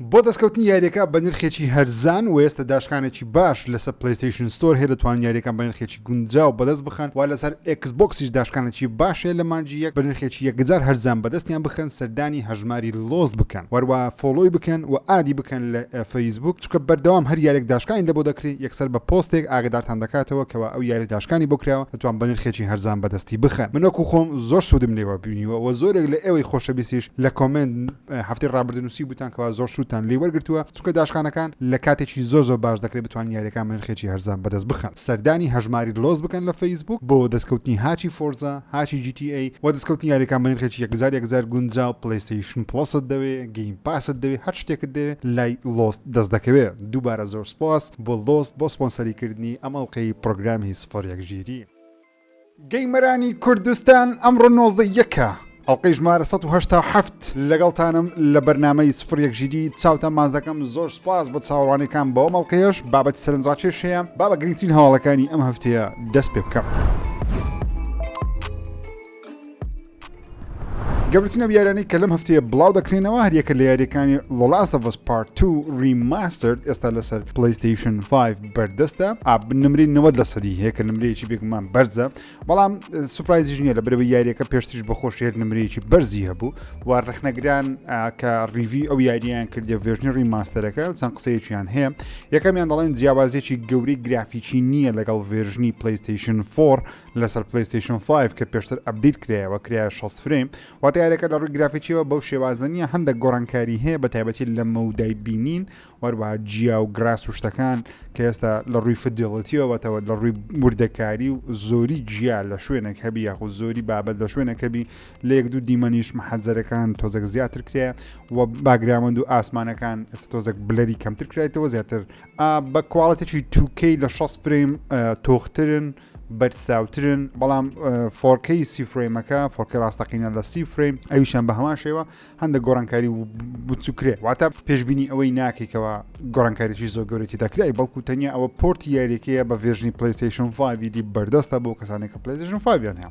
بۆ دەستکەوتنی یاریەکە بە نرخێکی هەرزان و ئێستا داشکانێکی باش لەسەر پلیستیشن ستۆر هەیە دەتوانن یاریەکان بە نرخێکی گونجاو بەدەست بخەن و لەسەر ئێکسبۆکسیش داشکانێکی باشێ لە مانجی یەک بە نرخێکی 1000 هەرزان بەدەستیان بخەن سەردانی هەژماری لۆز بکەن وەروە فۆلۆی بکەن و ئادی بکەن لە فەیسبوک چونکە بەردەوام هەر یاریێک داشکانی لەبۆ دەکرێت یەکسەر بە پۆستێک ئاگادارتان دەکاتەوە کەوا ئەو یاری داشکانی بۆ کراوە دەتوان بە نرخێکی هەرزان بەدەستی بخەن منەکو خۆم زۆر سوودم لێوە بینیوە و زۆرێک لە ئێوەی خۆشەویستیش لە کۆمنت هەفتەی ڕابردنووسی بوتان کەوا زۆر سوودتان لێ وەرگرتووە چونکە داشکانەکان لە کاتێکی زۆر باش دەکرێت بتوانن یاریەکان بە نرخێکی هەرزان بەدەست بخەن سەردانی هەژماری لۆز بکەن لە فەیسبوک بۆ دەستکەوتنی هاچی فۆرزا هاچی GTA و دەستکەوتنی یاریەکان بە نرخێکی 1000 گونجاو پلیستیشن پلەست دەوێت گەیم پاست دەوێت هەر شتێکت دەوێت لای لۆز دەست دەکەوێت دووبارە زۆر سپاس بۆ لۆز بۆ سپۆنسەریکردنی ئەمەڵقەی پرۆگرامی 01 ژیری گەیمەرانی کوردستان ئەمڕۆ 19 ئەڵلقەی ژمارە 1970 لەگەڵتانم لە بەرنامەی 01 ژیری چاوتە ماز دەکەم زۆر سپاس بۆ چاوەڕوانیەکان بەوە مەڵقەیەش بابەتی سەرنجڕاکێش هەیە با بە گرنگترین هەواڵەکانی ئەم هەفتەیە دەست پێ بکەم گەورەترینە یاریانەی کە لەم هەفتەیە بڵاو دەکرێنەوە هەریەکە لە یاریەکانی The Last of Us Part 2 Remastered ئێستا لەسەر PlayStation 5 بەردەستە نمرەی 90 لەسەری هەیە کە نمرەیەکی بێگومان بەرزە بەڵام سوپرایزیش نییە لەبەرەوەی یاریەکە پێشتریش بەخۆشی هەر نمرەیەکی بەرزی هەبوو و ڕخنەگران کە ریڤی ئەو یاریان کردە ڤێژنی ریماستەرەکە چەند قسەیەکیان هەیە یەکەمیان دەڵێن جیاوازیەکی گەورەی گرافیکی نییە لەگەڵ ڤێژنی PlayStation 4 لەسەر PlayStation 5 کە پێشتر ئەپدیت کرایەوە کرایە 60 فریم واتە یاریەکە لە ڕووی گرافیکیەوە بەو شێوازە نیە هەندێک گۆڕانکاری هەیە بە تایبەتی لە مەودای بینین وەروەها جیا و گراس و شتەکان کە ئێستا لە ڕووی فدیڵەتیەوەتەوە لە ڕووی وردەکاری و زۆری جیا لە شوێنێک هەبی یاخود زۆری بابەت لە شوێنێک هەبی لە یەک دوو دیمەنیش محەجەرەکان تۆزێک زیاتر کرایە و باگراوند و ئاسمانەکان ئێستا تۆزێک بلەری کەمتر کرایەوە زیاتر بە کواڵەتێکی 2K لە 60 فریم تۆخترن بەرساوترن بەڵام 4K سی فرێمەکە 4K ڕاستەقینە لە سی فریم ئەویشان بە هەمان شێوە هەندێک گۆڕانکاری بچووکرێ واتە پێشبینی ئەوەی ناکەیتەوە گۆڕانکاریی زۆر گەورەی دەکرای بەڵکو تەنیا ئەوە پۆرتی یاریەکەیە بە ڤێژنی PlayStation 5 دی بەردەستە بۆ کەسانێک کە PlayStation 5 یان هەیە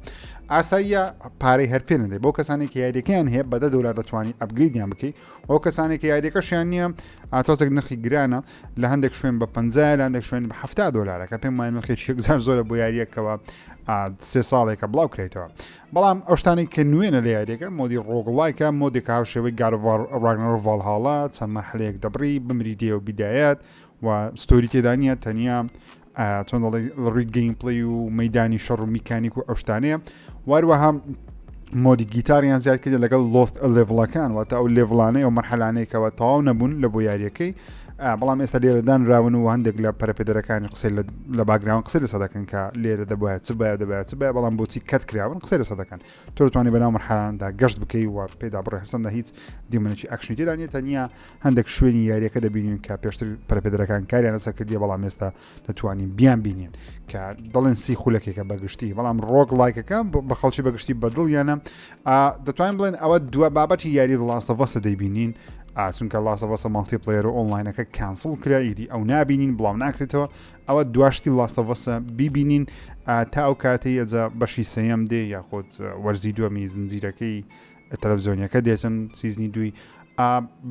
ئاساییە پارەی هەر پێ نەدەی بۆ کەسانێکی یاریەکەیان هەیە بە $10 دەتوانانی ئەپگریدیان بکەیت ئەو کەسانێکی یاریەکەشیان نییە ئاتۆزێک نرخی گرانە لە هەندێک شوێن بە 50 لە هەندێک شوێن بە $70 کە پێم وایە نرخێکی 1000 زۆرە بۆ یاریەکەوە 3 ساڵێکە بڵاو کرێتەوە بەڵام ئەو شتانەی کە نوێنە لە یاریەکە مۆدی ڕۆگڵایکە مۆدێک هاوشێوەی گارڤاگنەر ڤالهاڵا چەند مەرحلەیەک دەبڕی بمری دێ و بیدایەت و ستۆری تێدانە تەنیا چۆن دەڵێ ڕووی گەیمپڵی و مەیدانی شەڕ و میکانیک و ئەو شتانەیە واروەها مۆدی گیتاریان زیاد کرد لەگەڵ لۆست لێڤڵەکان واتە ئەو لێڤڵانەی و مەرحەلانەیەکەوە تەواو نەبوون لە بۆ یاریەکەی بەڵام ئێستا لێرەدان راون و هەندێک لە پەرەپێدەرەکانی قسەی لە باگراون قسەی لەسەر دەکەن کە لێرە دەبێت چ دەبێت بەڵام بۆچی کەت کراون قسەی لەسەر دەکەن تۆ دەتوانێت بەناو مەرحەلاندا گەشت بکەی و پێدا بڕێ هەرچەندە هیچ دیمەنێکی ئەکشنی تێدا نیە تەنیا هەندێک شوێنی یاریەکە دەبینین کە پێشتر پەرەپێدەرەکان کاریان لەسەر کردیە بەڵام ئێستا دەتوانین بیان بینین کە دەڵێن سی خولەکێکە بەگشتی بەڵام ڕۆگ لایکەکە بە خەڵکی بەگشتی بەدڵیانە دەتوانین بڵێن ئەوە دووە بابەتی یاری The Last of Us دەیبینین چونکە Last of Us مالتیپلەیەر و ئۆنلاینەکە کانسڵ کرایدی ئەو نابینین بڵاو ناکرێتەوە ئەوە دواشتی Last of Us بیبینین تا ئەو کاتەی ئەجا بەشی سەیەم دێ یاخود وەرزی دووەمی زنجیرەکەی تەلەڤیزۆنیەکە دێتن سیزنی دوی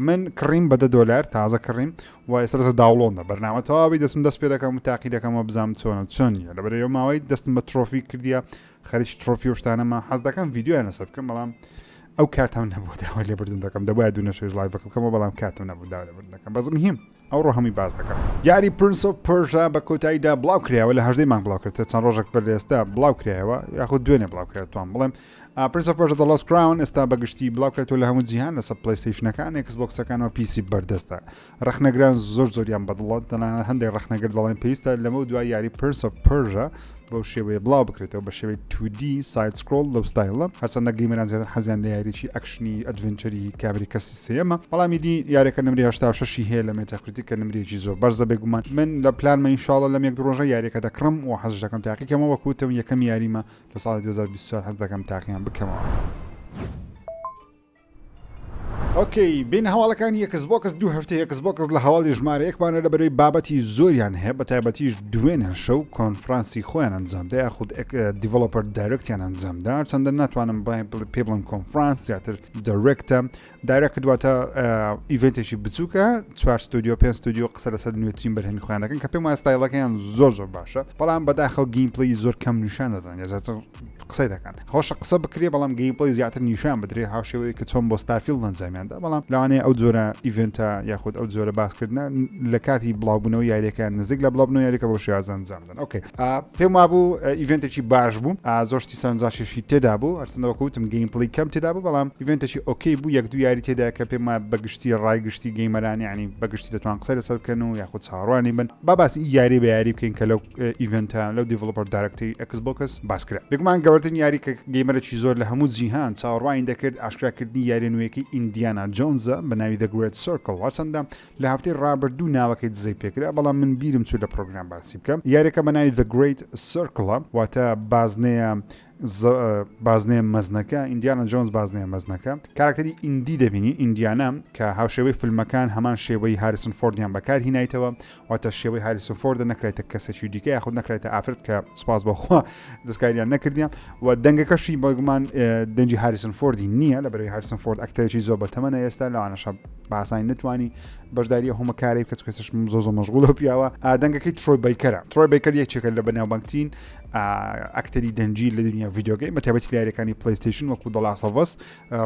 من کڕیم بە $10 تازە کڕیم و ئێستا لەسەر داوڵۆندا بەرنامە تەواوی دەست پێ دەکەم و تاقی دەکەمەوە بزانم چۆن نیە لەبەرەوە ماوەی دەستم بە ترۆفی کردیە خەریکی ترۆفی و شتانەمە حەز دەکەم ڤیدیۆیان لەسەر بکەم بەڵام ئەو کاتم نەبوو داوای لێبردن دەکەم دەبایە دوو نەشێژ لایڤەکە بکەمەوە بەڵام کاتم نەبوو داوای لێبردن دەکەم بەزم هیم ئەو ڕۆ هەمی باز دەکەم یاری Prince of Persia بە کۆتاییدا بڵاو کرایەوە لە 18 مانگ بڵاو کردێت چەند ڕۆژێک بەر ئێستا بڵاو کرایەوە یاخود دوێنێ بڵاو کرێت توان بڵێم Prince of Persia The Lost Crown ئێستا بەگشتی بڵاو کرێتەوە لە هەموو جیهان لەسەر پلیستیشنەکان ئەکسبۆکسەکانەوە PC بەردەستە ڕخنەگران زۆریان بەدڵات تەنانەت هەندێک ڕخنەگر دەڵێن پێویستە لەمە دوای یاری Prince of Persia بەو شێوەیە بڵاو بکرێتەوە بە شێوەی 2D سایت سکرۆل لەو ستایلە هەرچەندە گەیمەران زیاتر حەزیان لە یاریی ئەکشنی ئەدڤنچەری کابری کەسی سێمە بەڵامی دی یاریەکە نمری 86 هەیە لە مێتاکریتیک کە نمرێکی زۆر بەرزە بێگومان من لە پلانمە ئینشاڵڵا لەم یەک ڕۆژە یاریەکە دەکڕم و حەز دەکەم تاقیکەمەوە وەکوتم یەکەم یاریمە لە ساڵی 2024 حەز دەکەم تاقییان بکەمەوە ئۆکەی بین هەواڵەکانی ئەکسبۆکس دوو هەفتەیە ئەکسبۆکس لە هەواڵی ژمارە یەکمانە لەبەرەوەی بابەتی زۆریان هەیە بە تایبەتیش دوێنێ شەو کۆنفرانسی خۆیان ئەنجامدا یاخود دیڤلۆپەر دایرەکتیان ئەنجامدا چەندە ناتوانم پێ بڵم کۆنفرانس زیاتر دایرەکتە دایرەکت دواتە ئیڤنتێکی بچووکە 4 ستودیۆ 5 ستودیۆ قسە لەسەر نوێترین بەرهەمی خۆیان دەکەن کە پێم وایە ستایلەکەیان زۆر باشە بەڵام بەداخەو گیمپلی زۆر کەم نیشان دەدەن یازاتر قسەی دەکەن خۆشە قسە بکرێ بەڵام گیمپلی زیاتر نیشان بدرێ هاوشێوەیە کە چۆن بۆ ستارفیلد ئەنجامیاندا بەڵام لەوانەیە ئەو جۆرە ئیڤنتە یاخود ئەو جۆرە باسکردنە لە کاتی بڵاوبوونەوەی یاریەکان نزیک لە بڵاوبوونەوەی یاریەکە بۆ شێوازە ئەنجامدەن ئۆکێ پێم وابوو ئیڤنتێکی باش بوو زۆرشتی سەرنجاشی تێدا بوو هەرچەندەوە وتم گیمپلی کەم تێدا بوو بەڵام ئیڤنتێکی ئۆکەی بوو یەک دوو یاری تێدا کە پێم وایە بەگشتی ڕایگشتی گەیمەران یعنی بەگشتی دەتوان قسەی لەسەر بکەن و یاخود چاڕوانی بن باسی یاری بە یاری بکەین کە لەو ئیڤنتە لەو دیڤلۆپەر دایرەکتەری ئەکسبۆکس باسکرا بگومان گەورەترین یاری کە گەیمەرێکی زۆر لە هەموو جیهان چاڕوانی دەکرد ئاشکراکردنی یاری نوێیەکەی ئیندیانا جۆنزە بە ناوی The Great Circle وەرچەندە لە هەفتەی ڕابردوو ناوەکەی دزەی پێکرا بەڵام من بیرم چوو لە پرۆگرام باسی بکەم یاریەکە بە ناوی The Great Circle واتە بازنەیە مەزنەکە ئیندیانا جۆنز بازنەیە مەزنەکە کاراکتەری ئیندی دەبینی ئیندیانا کە هاوشێوەی فیلمەکان هەمان شێوەی هاریسون فۆردیان بەکار هینایتەوە واتە شێوەی هاریسون فۆردە نەکرێتە کەسێکی دیکە یاخود نەکرێتە ئافرەت کە سوپاس بەخوا دەستکاریان نەکردیان و دەنگەکەشی بەگومان دەنجی هاریسون فۆردی نییە لەبەرەوەی هاریسون فۆرد ئەکتەرێکی زۆر بەتەمەنە ئێستا لەوانەشە باسانی نتوانی بەشداری هەموو کارێک کە کەسش زۆر مەشغوڵە پیاوە دەنگەکەی ترۆی بیکەرە ترۆی بیکەر یەکێکە لە بەناوبانگترین ئەکتەری دەنجی لە دنیا ڤیدیۆگەی بەتایبەتی لە یاریەکانی پلیستیشن وەکو The Last of Us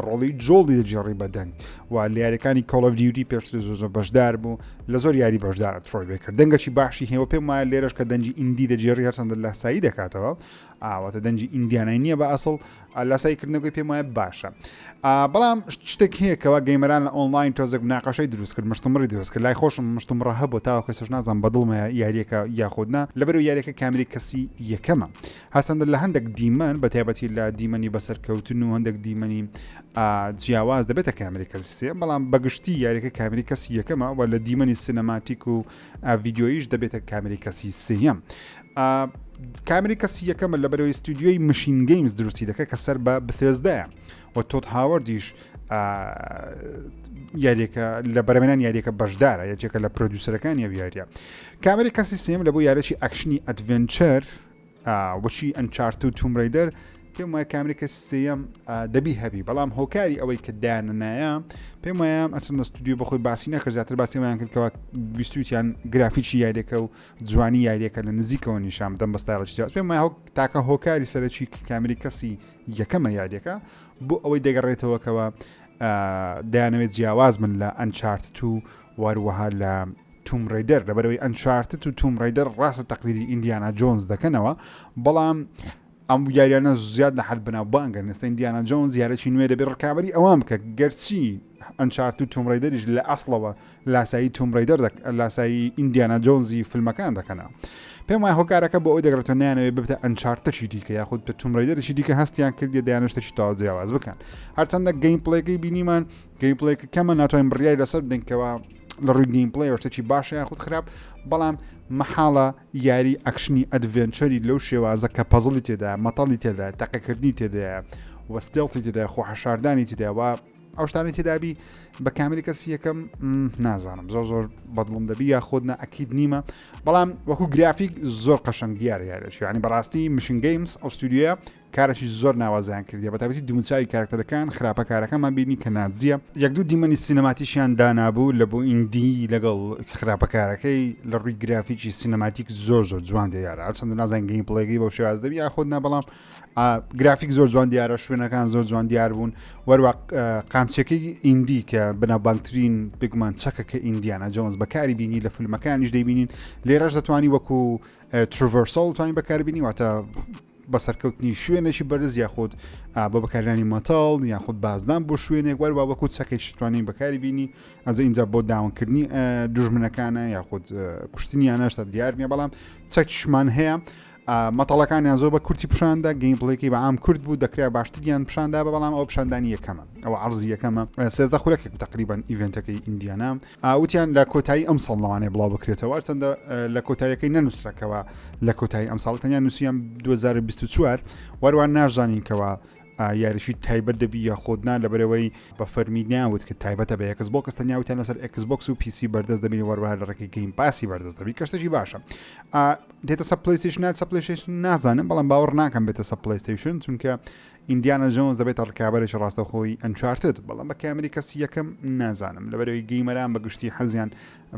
ڕۆڵی جۆڵی دەجێڕی بە دەنگ و لە یاریەکانی Call of Duty پێشتر زۆر بەشدار بوو لە زۆر یاری بەشدارە ترۆی بیکەر دەنگەکی باشی هەیە پێم وایە لێرەش کە دەنجی ئیندی دەجێڕی هەرچەندە لاسایی دەکاتەوە ئاواتە دەنجی ئیندیانای نییە بە ئەسڵ لاساییکردنەوەی پێم وایە باشە بەڵام شتێک هەیە کەوا گەیمەران لە ئۆنلاین تۆزێک ناقەشەی دروست کرد مشتومڕی دروست کرد لای خۆشم مشتومڕە هەبوو تاوە کەسش نازان بەدڵمە یاریەکە یاخودنا لەبەرەوە یاریەکە کامری کەسی یەکەمە هەرچەندە لە هەندێک دیمەن بەتایبەتی لە دیمەنی بەسەرکەوتن و هەندێک دیمەنی جیاواز دەبێتە کامری کەسی سێ بەڵام بەگشتی یاریەکە کامری کەسی یەکەمە و لە دیمەنی سینەماتیک و ڤیدیۆیش دەبێتە کامری کەسی سێیەم کامری کەسی یەکەمە لەبەرەوەی ستودیۆی مشین گەیمز دروستی دەکە کە سەر بە بثێزدایە و تۆت هاوەردیش یاریەکە لە بەرەمێنان یاریەکە بەشدارە یەکێکە لە پرۆدیوسەرەکان یاریە کامری کەسی سێم لە بۆ یارێکی ئەکشنی ئەدڤێنچەر وەچی ئەنچارت و توم ڕەیدەر پێم وایە کامریکە سێم دەبی هەبی بەڵام هۆکاری ئەوەی کە دایانەنایە پێم وایە ئەچەندە ستودیۆ بەخۆی باسی نەکرد زیاتر باسییان کردکەوە ویستویان گرافیکی یاریەکە و جوانی یاریەکە لە نزیکەوە نیشان دەم بەستایڵی پێم وایە تاکە هۆکاری سەرەکی کامری کەسی یەکەمە یاریەکە بۆ ئەوەی دەگەڕێتەوەکەوە دایانەوێت جیاواز من لە ئەنچارت و واروەها لە توم ڕیدەر لەبەرەوەی ئەنچارت و توم ڕیدەر ڕاستە تەقلیدی ئیندیانا جۆنز دەکەنەوە بەڵام ئەم یاریانە زیاد لە حەل بناو بانگەن ئێستا ئیندیانا جۆنز یارێکی نوێ دەبێت ڕکابی ئەوام کە گەرچی ئەنچارت و توم ڕیدەریش لە ئەسڵەوە لاسایی توم ڕیدەر لاسایی ئیندیانا جۆنزی فیلمەکان دەکەنەوە پێم وایە هۆکارەکە بۆ ئەوی دەگرێتەوە نانەوێت ببتە ئەنچارتەشی دیکە یاخود بە توم ڕیدەرێکی دیکە هەستیان کردی دەیانشتێکی تاوا جیاواز بکەن هەرچەندە گەیمپڵێکی بینیمان گەیمپڵێک کەمە ناتوانین بڕیاری لەسەر بدەینکەوە لە ڕووی گەیمپڵێ شتێکی باشە یاخود خراپ بەڵام مەحاڵە یاری ئەکشنی ئەدڤێنچەری لەو شێوازە کە پەزڵی تێدا مەتەڵی تێدا تەقەکردنی تێدایە وەستێڵی تێدا خۆحەشاردانی تێداوە ئەو شتانی تێدابی بە کامری کەسی یەکەم نازانم زۆر بەدڵم دەبی یا خۆدنا ئەکید نیمە بەڵام وەکو گرافیک زۆر قەشنگ دیارە یارێک ینی بەڕاستی مشین گەیمز ئەو ستودیۆە کارێکی زۆر ناوازیان کردی بەتابەتی دومچوی کارکتەرەکان خراپە کارەکەمان بینی کە نازیە یەک دوو دیمەنی سینەماتیشیان دانابوو لە بۆ ئیندی لەگەڵ خراپەکارەکەی لە ڕووی گرافیکی سینەماتیک زۆر جوان دیارە هەرچەندە نازان گەیمپڵێکی بەو شێواز دەبی یا خۆدنا بەڵام گرافیک زۆر جوان دیارە شوێنەکان زۆر جوان دیار بوون وەروە قامچەکەی ئیندی کە بەناوبانگترین بگومان چەکە کە ئیندیانا جۆنز بەکاری بینی لە فیلمەکانیش دەیبینین لێرەش دەتوانی وەکو تروڤەرسەڵ توانین بەکاربینی واتە بەسەرکەوتنی شوێنێکی بەرز یاخود بە بەکارانی مەتاڵ یاخود بازدان بۆ شوێنێک وەروە وەکو چەکێکی توانین بەکاری بینی ئەزە اینجا بۆ داونکردنی دوژمنەکانە یاخود کوشتنیانەشتا دیار نیە بەڵام چەکیشمان هەیە مەتەڵەکانیان زۆر بە کورتی پیشاندا گەیمپڵێکی بە ئام کورد بوو دەکرا باشتریان پیشاندا بە بەڵام ئەو پیشاندانی یەکەمە ئەو عەرزی یەکەمە 13 خولەکێک تقریبان ئیڤنتەکەی ئیندیانا وتیان لە کۆتایی ئەم ساڵ لەوانەیە بڵاو بکرێتەوە چەندە لە کۆتاییەکەی نەنووسراکەوە لە کۆتایی ئەم ساڵ تەنیا نووسیان 2024 وەروان نازانین کەەوە یاریشی تایبەت دەبی یا خۆدنا لەبەرەوەی بە فەرمی ناوت کە تایبەتە بە Xbox تەنیاوتیان لەسەر Xbox و PC بەردەست دەبی وەروەها لە ڕێگەی گەیم پاسی بەردەست دەبی کەشتێکی باشە دێتە سە پلیستیشن PlayStation نازانم بەڵام باوەڕ ناکەم بێتە سە PlayStation چونکە ئیندیانە جۆنز دەبێتە ڕکابەرێکی ڕاستەخۆی Uncharted بەڵام بە کامێری کەسی یەکەم نازانم لەبەرەوەی گەیمەران بە گشتی حەزیان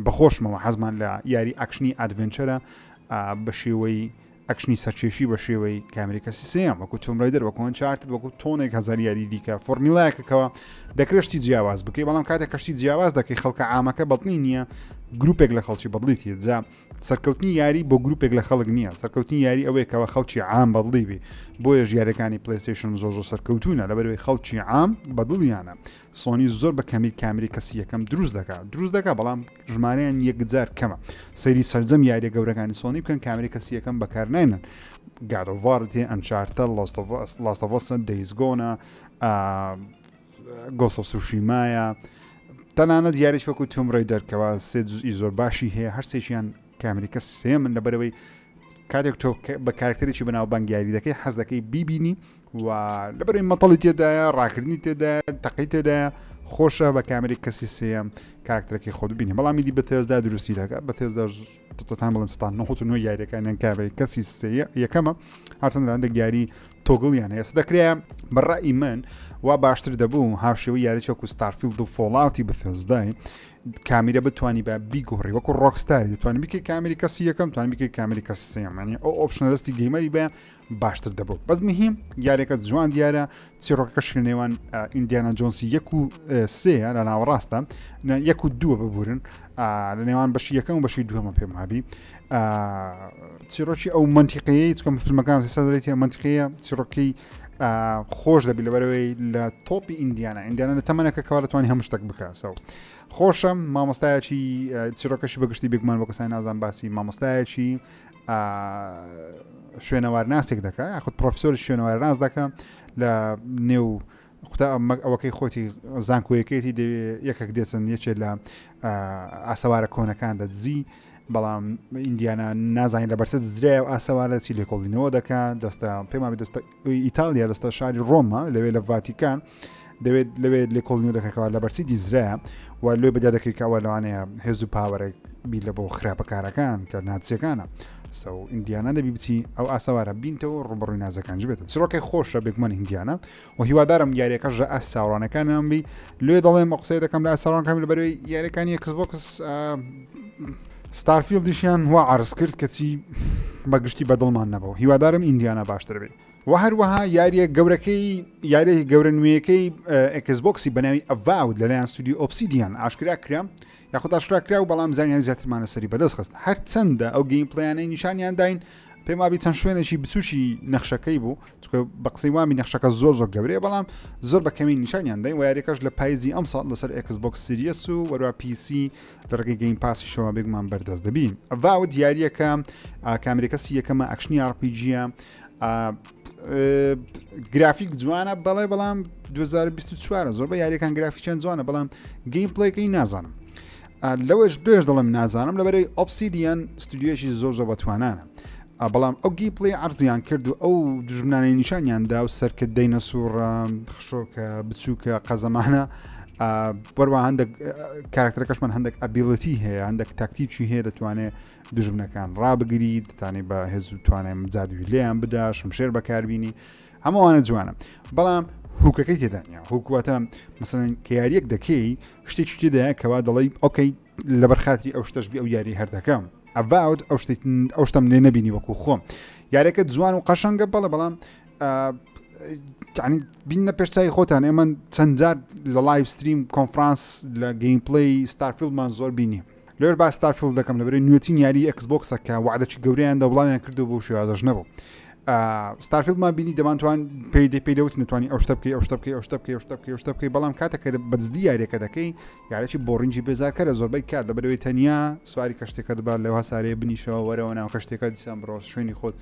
بەخۆشمەوە حەزمان لە یاری ئەکشنی ئادڤێنچەرە بە شێوەی ئەکشنی سەرچێشی بە شێوەی کامێری کەسی سێم وەکو Tomb Raider وەکو Uncharted وەکو تۆنێک هەزار یاری دیکە فۆرمیلایەکەکەوە دەکرێشتی جیاواز بکەی بەڵام کاتێک کەشتی جیاواز دەکەی خەڵکە عامەکە بەڵنی نییە گروپێک لە خەڵکی بەدڵیتی جا سەرکەوتنی یاری بۆ گروپێک لە خەڵک نییە سەرکەوتنی یاری ئەوەیەکەوە خەڵکی عام بەدڵی بی بۆیە ژیارەکانی PlayStation زۆر سەرکەوتونە لەبەرەوەی خەڵکی عام بەدڵیانە سۆنی زۆر بە کامێری کەسی یەکەم دروست دەکات بەڵام ژمارەیان یەکجار کەمە سەیری سەرجەم یاریە گەورەکانی سۆنی بکەن کامێری کەسی یەکەم بەکارنێنن God of War Uncharted Last of Us Days Gone Ghost of Tsushima تەنانەت یاریش وەکو Tomb Raider کەوا سێ جزئی زۆر باشی هەیە هەر سێکیان کامێری کەسی سێم من لەبەرەوەی کاتێک تۆ بە کارکتەرێکی بەناوبانگ یاری دەکەی حەز دەکەی بیبینی و لەبەرەوەی مەتەڵی تێدایە ڕاکردنی تێدایە تەقەی تێدایە خۆشە بە کامێری کەسی سێم کارکتەرێکی خۆت ببینی بەڵام میدی بەتێزدا دروستی دەکات بەتێزدا تۆتان بڵم ستان 99 یاریەکانیان کامێری کەسی سێ یەکەمە هەرچەند هەندێک یاری تۆگڵیان هەیە دەکرێت بەڕای من وا باشتر دەبوو هاوشێوەی یاریی وەکو ستارفیلد و فۆڵاوتی بەتێزدای کامیرە بتوانی بە بیگۆڕی وەکو ڕۆکستاری دەتوانانی بکەی کامێری کەسی یەکەم توانانی بکەی کامێری کەسی سێم یعنی ئەو ئۆپشنە دەستی گەیمەری بە باشتر دەبوو بەس مهم یاریەکە جوان دیارە چیرۆکەکەش لە نێوان ئیندیانا جۆنسی 1 و 3 لە ناوەڕاستە 1 و 2 ببورن لە نێوان بەشی یەکەم و بەشی دووەمە پێم هابی چیرۆکی ئەو منتیقەیە چکەم فیلمەکان سەدەێتی منتیقەیە چیرۆکەی خۆش دەبی لەبەرەوەی لە تۆپی ئیندیانە لە تەمەنەکە کەوا دەتوانانی هەموو شتێک بکەسەوە خۆشم مامۆستایەکی چیرۆکەشی بەگشتی بێکمان بۆ کەسانی نازان باسی مامۆستایەکی شوێنەوار ناسێک دەکات یاخود پرۆفسۆری شوێنەوار ناس دەکە لە نێو ئەوەکەی خۆتی زانکۆیەکەیەتی یەکێک دێتن یەکێ لە ئاسەوارە کۆنەکان دەدزی بەڵام ئیندیانە نازانین لە بەرسە زرای و ئاسەوارە چی لێکۆڵینەوە دەکات دەستە پێما دەستە ئیتالیا دەستە شاری ڕۆما لەوێ لە ڤاتیکان دەوێت لەوێت لێکۆڵینەوە دەکەکەوە لە بەرسی دیزرایە و لێ بەدیا دەکەیکەوە لەوانەیە هێز و پاوەڕێک بی لە بۆ خراپەکارەکان کە ناچیەکانە سە و ئیندیانە دەبی بچی ئەو ئاسەوارە بینتەوە ڕوبڕووی نازەکان بێتە چڕۆکەی خۆشە بێکمان ئیندیانە و هیوادارم یاریەکەش لە ئەس ساوڕانەکانیان بی لێ دەڵێم قسەی دەکەم لە ئاساڕانەکەمی لەبەرەوەی یاریەکانی Xbox ستارفیلدیشیان وا عرض کرد کەچی بەگشتی بەدڵمان نەبەوە هیوادارم ئیندیانە باشتر بێت و هەروەها یاریە گەورەکەی یاری گەورە نوێیەکەی Xboxی بەناوی ئەڤاود لەلایەن ستودیۆ ئۆبسیدیان ئاشکرا کرا یاخود ئاشکرا کرا و بەڵام زانیان زیاترمانە سەری بەدەست خست هەر چەندە ئەو گەیم پلەیانەی نیشانیان داین پێم وابی چەند شوێنێکی بچوشی نەخشەکەی بوو چونکە بە قسەی وامی نەخشەکە زۆر گەورەیە بەڵام زۆر بە کەمی نیشانیان داین و یاریەکەش لە پاییزی ئەم ساڵ لەسەر Xbox Series و وەروە PC لە ڕێگەی گەیم پاسی شەوە بێگمان بەردەست دەبین ئەڤاود یاریەکە کامێرەکەسی یەکەمە ئەکشنی RPG گرافیک جوانە بەڵێ بەڵام 2024 زۆر بە یاریەکان گرافیکیان جوانە بەڵام گەیم پڵێکەی نازانم لەوەش دوێش دەڵم نازانم لەبەرەوەی ئۆبسیدیان ستودیۆیەکی زۆر بەتوانانە بەڵام ئەو گەیم پڵێ عرضیان کرد و ئەو دژمنانەی نیشانیاندا و سەرکردەی نەسوور خشۆکە بچووکە قەزەمانە بەروە هەندێک کارکتەرەکەشمان هەندێک ئەبیڵەتی هەیە هەندێک تاکتیکی هەیە دەتوانێت دژمنەکان ڕابگریت دەتوانێت بە هێز و توانێت جادووی لێیان بدا شمشێر بەکاربینی هەمووانە جوانە بەڵام هوکەکەی تێدانیا هوکواتە مەسەڵەن کە یاریەک دەکەی شتێکی تێدایە کەوا دەڵێ ئۆکەی لەبەر خاتری ئەو شتەش بی ئەو یاری هەردەکەم ئەڤاود ئەو شتم لێ نەبینی وەکو خۆم یاریەکە جوان و قەشەنگە بەڵام بینە پێشچوی خۆتان ئێمە چەندجار لە لایڤ ستریم کۆنفرانس لە گەیم پڵەی ستارفیلدمان زۆر بینی لێر با ستارفیلد دەکەم لەبەرەوەی نوێترین یاری Xboxەکە وعدەی گەورەیان دەوڵامیان کردو بۆ شێوازەش نەبوو ستارفیلدمان بینی دەمانتوان پێدەوت نتوانانی ئەو شتە بکەی ئەو شتە بکەی ئەو شتە بکەی ئەو شتە بکەی ئەو شتە بکەی بەڵام کاتێککە بەجددی یاریەکە دەکەی یارێکی بۆڕینجی بێزارکەرە زۆربەی کات لەبەرەوەی تەنیا سواری کەشتێکە دەبات لەوە سارەیە بنیشەوە وەرەوە ناو کەشتێکە دیسان بڕۆ شوێنی خۆت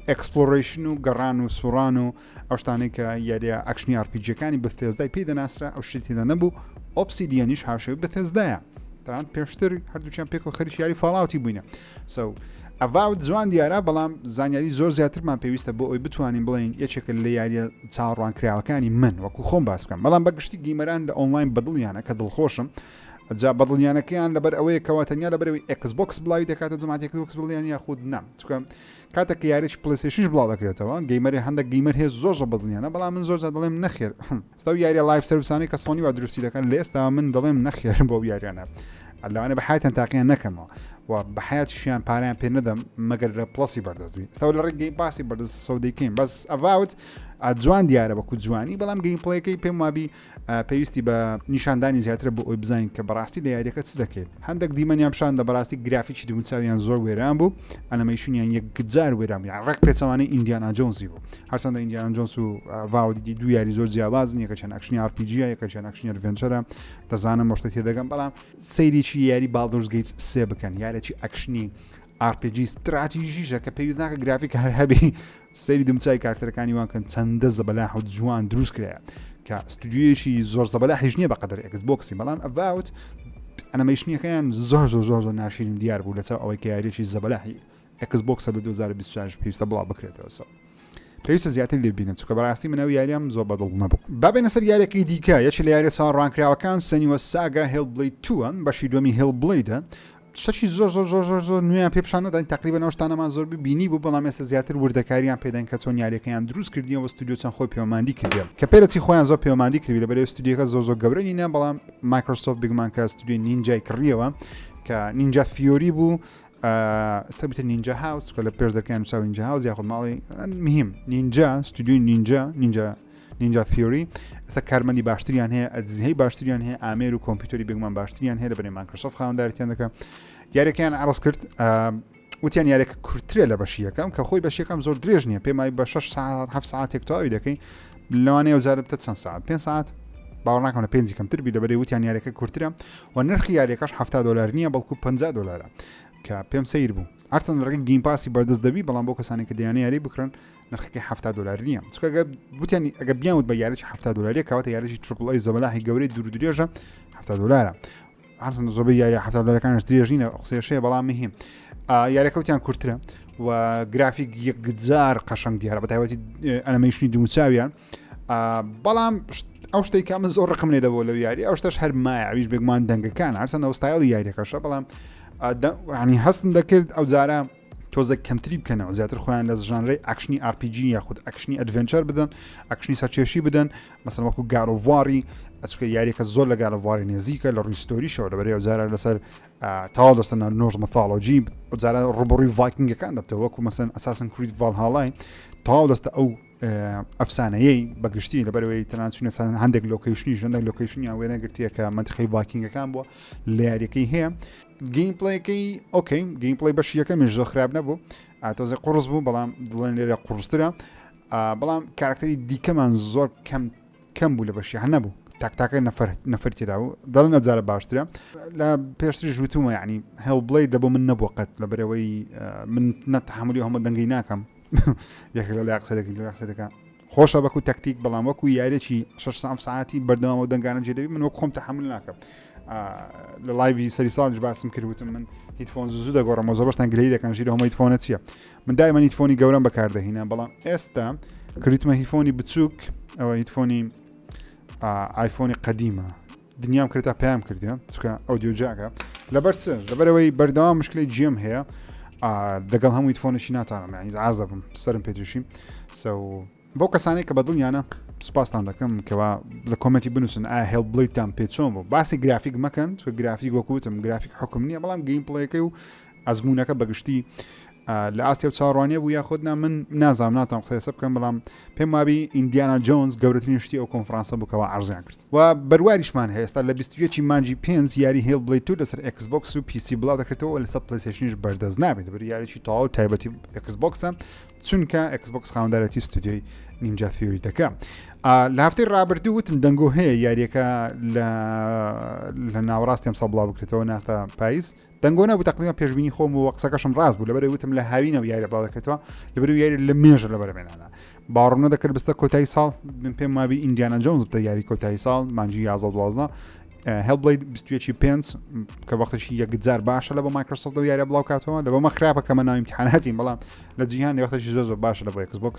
ئەکسپلۆڕیشن و گەڕان و سوڕان و ئەو شتانەی کە یاریە ئەکشنی RPG-ەکانی بەتێزدای پێی دەناسرا ئەو شتێدا نەبوو ئۆبسیدیانیش هاوشێوی بەتێزدایە تەنانەت پێشتر هەردووچیان پێکەوە خەریکی یاری فاڵاوتی بووینە ئەڤاوت جوان دیارە بەڵام زانیاری زۆر زیاترمان پێویستە بۆ ئەوی بتوانین بڵین یەکێکە لە یاریە چاوەڕوانکراوەکانی من وەکو خۆم باس بکەم بەڵام بەگشتی گیمەران لە ئۆنلاین بەدڵیانە کە دڵخۆشم جا بەدڵیانەکەیان لەبەر ئەوەیە کەوا تەنیا لەبەرەوەی Xbox بڵاوی دەکاتە جەماعەتی Xbox بڵیان یاخود نام چونکە کاتێک یاریی PlayStation بڵاو دەکرێتەوە گەیمەری هەندێک گەیمەر هەیە زۆر بەدڵیانە بەڵام من زۆر دەڵێم نەخێر ئێستا یاریە لایڤ سەرویسانەی کە سۆنی وا دروستی دەکەن لە ئێستا من دەڵێم نەخێر بۆ یاریانە ئەلەوانە بە حیاتیان تاقییان نەکەمەوە و بە حیاتیشیان پاریان پێ نەدەم مەگەر لە پڵسی بەردەستبی ئێستا لە ڕێک گەیم پاسی بەردەست سەودەیکەین بەس ئەڤاوت جوان دیارە بەکو جوانی بەڵام گەیم پڵەکەی پێم وابی پێویستی بە نیشاندانی زیاتر بۆ ئەوی بزانین کە بەڕاستی لە یاریەکە چ دەکەێت هەندێک دیمەنیان پیشان دە بەڕاستی گرافیکی دوچاویان زۆر وێران بوو ئەنیمەیشنیان یەکجار وێران یان ڕێک پێچەوانەی ئیندیانا جۆنسی بوو هەرچەندە ئیندیانا جۆنس و ڤاودی دوو یاری زۆر جیاوازن یەکە چەند ئەکشنی RPG یەکە چەند ئەکشنی ئەدڤێنچەرە دەزانم مۆشتە تێدەگەم بەڵام سەیریی یاری Baldur's Gate 3 بکەن یارێکی ئەکشنی RPG استراتیژیشە کە پێویست ناکە گرافیک هەر هەبی سەیری دمچای کارتەرەکانی وانکەن چەندە زەبەلاح و جوان دروست کرایە کە ستودیۆیەکی زۆر زەبەلاحیش نییە بەقەدر Xboxی بەڵام ئەڤاوت ئەنیمەیشنیەکەیان زۆر ناشرین دیار بوو لەچاو ئەوەی کە یاریێکی زەبەلاحی Xbox لە 2024 پێویستە بڵاو بکرێتەوە سەر پێویستە زیاتر لێ بینم چونکە بەڕاستی منەوە یاریام زۆر بەدڵ نەبوو بابێنە سەر یاریەکەی دیکە یەکی لە یاریە چاوەڕوانکراوەکان سەنیوە ساگا Hellblade 2 بەشی دووەمی Hellblade شتێکی زۆر نوێیان پێ پیشانەداین تقریبا ئەوشتانەمان زۆر ببینی بوو بەڵام ئێستا زیاتر وردەکاریان پێدەن کە چۆن یاریەکەیان دروست کردیەوە ستودیۆ چەند خۆی پەیوەماندی کردیان کە پێرەچی خۆیان زۆر پەیوەماندی کردی لەبەرەوەی ستودیۆکە زۆر گەورە نینە بەڵام مایکرۆسۆفت بگمان کە ستودیۆی نینجای کڕیەوە کە نینجا فیۆری بوو سەبیتە نینجا هاوس کە لە پێش دەکەیان نووساوی نینجا هاوس یاخود ماڵی مهم نینجا ستودیۆی نینجا فیۆری ئێستا کارمەندی باشتریان هەیە ئەجهزەی باشتریان هەیە ئامێر و کۆمپیوتەری بگمان باشتریان هەیە لەبەرەوەی مایکرۆسۆفت خاوەنداریان دەکات یاریەکەیان عرض کرد وتیان یاریەکە کورتترێ لە بەشیەکەم کە خۆی بەشیەکەم زۆر درێژ نییە پێمای بە 6 ساعت 7 ساعتێک تەواوی دەکەی لەوانەیە وزارە چەند ساعت 5 ساعت باوەڕ ناکەم لە 5 کەمتر بی لەبەرەوەی وتیان یاریەکە کورتترە و نرخی یاریەکەش $70 نییە بەڵکو $50 کە پێم سیر بوو هەرچەند ڕێگەی گیم پاسی بەردەست دەبی بەڵام بۆ کەسانی کە دەیانە یاری بکڕن نرخەکەی $70 نییە چونکە وتیان ئەگە بیانوت بە یاریی $70 کەواتە یاریی تریپل ئەی زەبەلاحی گەورەی دوور درێژە $70 هەرچەند زۆربەی یاری $70 درێژ نینە قسەیەشەیە بەڵام مهم یاریەکەوتیان کورتترە و گرافیک یەکجار قەشەنگ دیارە بە تایبەتی ئەنیمەیشنی دووچاویان بەڵام ئەو شتێک من زۆر ڕقم لێدەبوو لەو یاری ئەو شتەش هەر مایویش بگومان دەنگەکان هەرچەندە ئەوستایڵی یاریەکەشە بەڵام ینی هەستن دەکرد ئەو جارە تۆزە کەمتری بکەنەوە زیاتر خۆیان لە ژانرەی ئەکشنی RPG یاخود ئەکشنی ئەدڤێنچەر بدەن ئەکشنی سەرکێشی بدەن مەسەڵەن وەکو گارۆڤواری ئەچکە یاریەکە زۆر لە گارۆڤواری نێزیکە لە ڕیستۆریشەوە لەبەرەوەی ئەو جارە لەسەر تاوا دەستەنە نۆژ مەثۆلۆجی ئەو جارە ڕوبڕووی ڤایکینگەکان دەبتەوە وەکو مەسەن ئەساسن کریت ڤالهاڵای تاوا دەستە ئەو ئەفسانەیەی بەگشتی لەبەرەوەی تەنانچوونە هەندێک لۆکیشنی ژەندێک لۆکیشنیان وێنەگرتیە کە منتیخەی ڤایکینگەکان بووە لە یاریەکەی هەیە گەیمپڵەیەکەی ئۆکەی گەیمپڵەی بەشی یەکەمیش زۆر خراپ نەبوو تۆزێ قورس بوو بەڵام دڵێن لێرە قورسترە بەڵام کارکتەری دیکەمان زۆر کەم بوو لە بەشی هەر نەبوو تاکتاکە نەفەر تێدا بوو دەڵێن ئەجارە باشترە لە پێشتریش وتومە یعنی Hellblade دەبوو من نەبووە قەت لەبەرەوەی من نەتەحملی هەموو دەنگی ناکەم یەکێک لە قسەدەکە خۆشە بەکو تەکتیک بەڵام وەکو یاریێکی 6 ساعتی بەردەوام و دەنگانە جێدەبی من وەک خۆم تەحمل ناکەم لە لایوی سەری ساڵش باسم کردوتم من هیتفۆن زوو دەگۆڕم زۆربەشتان گرەی دەکەن ژیرە هەموو هیتفۆنە چییە من دایما هیتفۆنی گەورەم بەکاردەهێنا بەڵام ئێستا کردمە هیتفۆنی بچووک ئەوە هیتفۆنی ئایفۆنی قەدیمە دنیام کردتا پێیان کردیە چکە ئەودیۆ جاکە لەبەر چ لەبەرەوەی بەردەوام مشکلی جیم هەیە دەگەڵ هەموو هیتفۆنێکی ناتوانم یعنی ئاز دەبم سەرم پێدرشیم بۆ کەسانێک کە بەدڵیانە سپاسان دەکەم کەوا لە کۆمنتی بنووسن Hellblade-تان پێ چۆن بوو باسی گرافیک مەکەن چکە گرافیک وەکوتم گرافیک حکم نییە بەڵام گەیمپڵەیەکەی و ئەزمونونەکە بەگشتی لە ئاستیا و چاڕوانیە بوو یاخودنا من نازام ناتوان قسە بکەم بەڵام پێم وابی ئیندیانا جۆنز گەورەترین شتی ئەو کۆنفرانسە بووکەوە عەرزیان کرد و بەرواریشمان هەیە ئێستا لە 21 مانجی 5 یاری Hellblade 2 لەسەر Xbox و PC بڵاو دەکرێتەوە لەسەر PlayStationش بەردەست نابێت بەر یاریی تەواو تایبەتی Xboxە چونکە Xbox خاوەندارەتی ستودیۆی نینجا فیۆری دەکە لە هەفتەی ڕابردوو وتم دەنگۆ هەیە یاریەکە لە ناوەڕاستیم ساڵ بڵاو بکرێتەوە ناستا پاییز دەنگۆ نەبوو تقریبا پێشبینی خۆم و قسەکەشم ڕاست بوو لەبەرەوەی وتم لە هاوینەوە یاری بڵاو دەکرێتەوە لەبەرەوەی یاری لە مێژە لەبەرمێنانە باوەڕ نەدەکرد بستە کۆتایی ساڵ من پێم وابی ئیندیانا جۆنز بتە یاری کۆتایی ساڵ مانجی 11 12 هێڵبلەید 21 پێنج کە وەختێکی یەکجار باشە لە بە مایکرۆسۆفت و یاریە بڵاو کاتەوە لە بەمە خراپە کەمە ناو ئیمتیحاناتی بەڵام لە جیهان وەختێکی زۆر باشە لە بۆ Xbox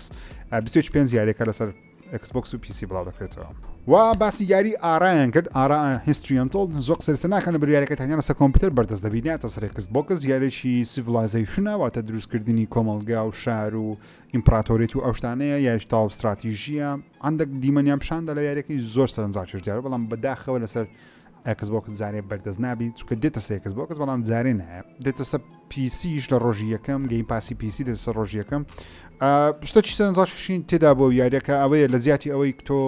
21 پێنج یاریەکە لەسەر Xbox و PC بڵاو دەکرێتەوە و باسی یاری ئارایان کرد ئارا هیستریۆنتۆل زۆر قسەرسە ناکەن لە بریارەکە تەنیا لەسەر کۆمپیوتەر بەردەست دەبینێتە سەر Xbox یاریێکی سیڤیلایزیشنە واتە دروستکردنی کۆمەڵگا و شار و ئیمپراتۆریەت و ئەو شتانەیە یاریش تاو استراتیژیە هەندێک دیمەنیان پیشاندا لە یاریەکەی زۆر سەرنجاکێش دیارە بەڵام بەداخەوە لەسەر Xbox زارێ بەردەست نابی چونکە دێتە سەر Xbox بەڵام زارێ نایە دێتە سەر PCش لە ڕۆژی یەکەم گەیم پاسی PC دێتە سەر ڕۆژی یەکەم شتێکی سەرنجاکێشین تێدا بۆ یاریەکە ئەوەیە لە زیاتی ئەوەی تۆ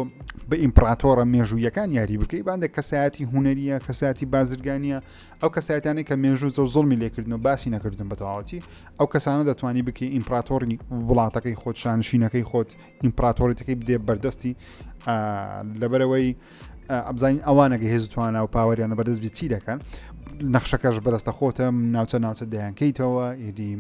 بە ئیمپراتۆرە مێژوویەکان یاری بکەی باندێک کەسایەتی هوەریە کەسایەتی بازرگانیە ئەو کەسایەتانەی کە مێژوو زۆر زۆڵمی لێکردن و باسی نەکردن بە تەواوەتی ئەو کەسانە دەتوانی بکەی ئیمپراتۆری وڵاتەکەی خۆت شانشینەکەی خۆت ئیمپراتۆریەکەی بدێ بەردەستی لەبەرەوەی ئەبزانین ئەوانەگە هێزتوانە و پاوەریانە بەدەست چی دەکەن نەخشەکەش بەدەستە خۆتە ناوچە دەیانکەیتەوە ئیدی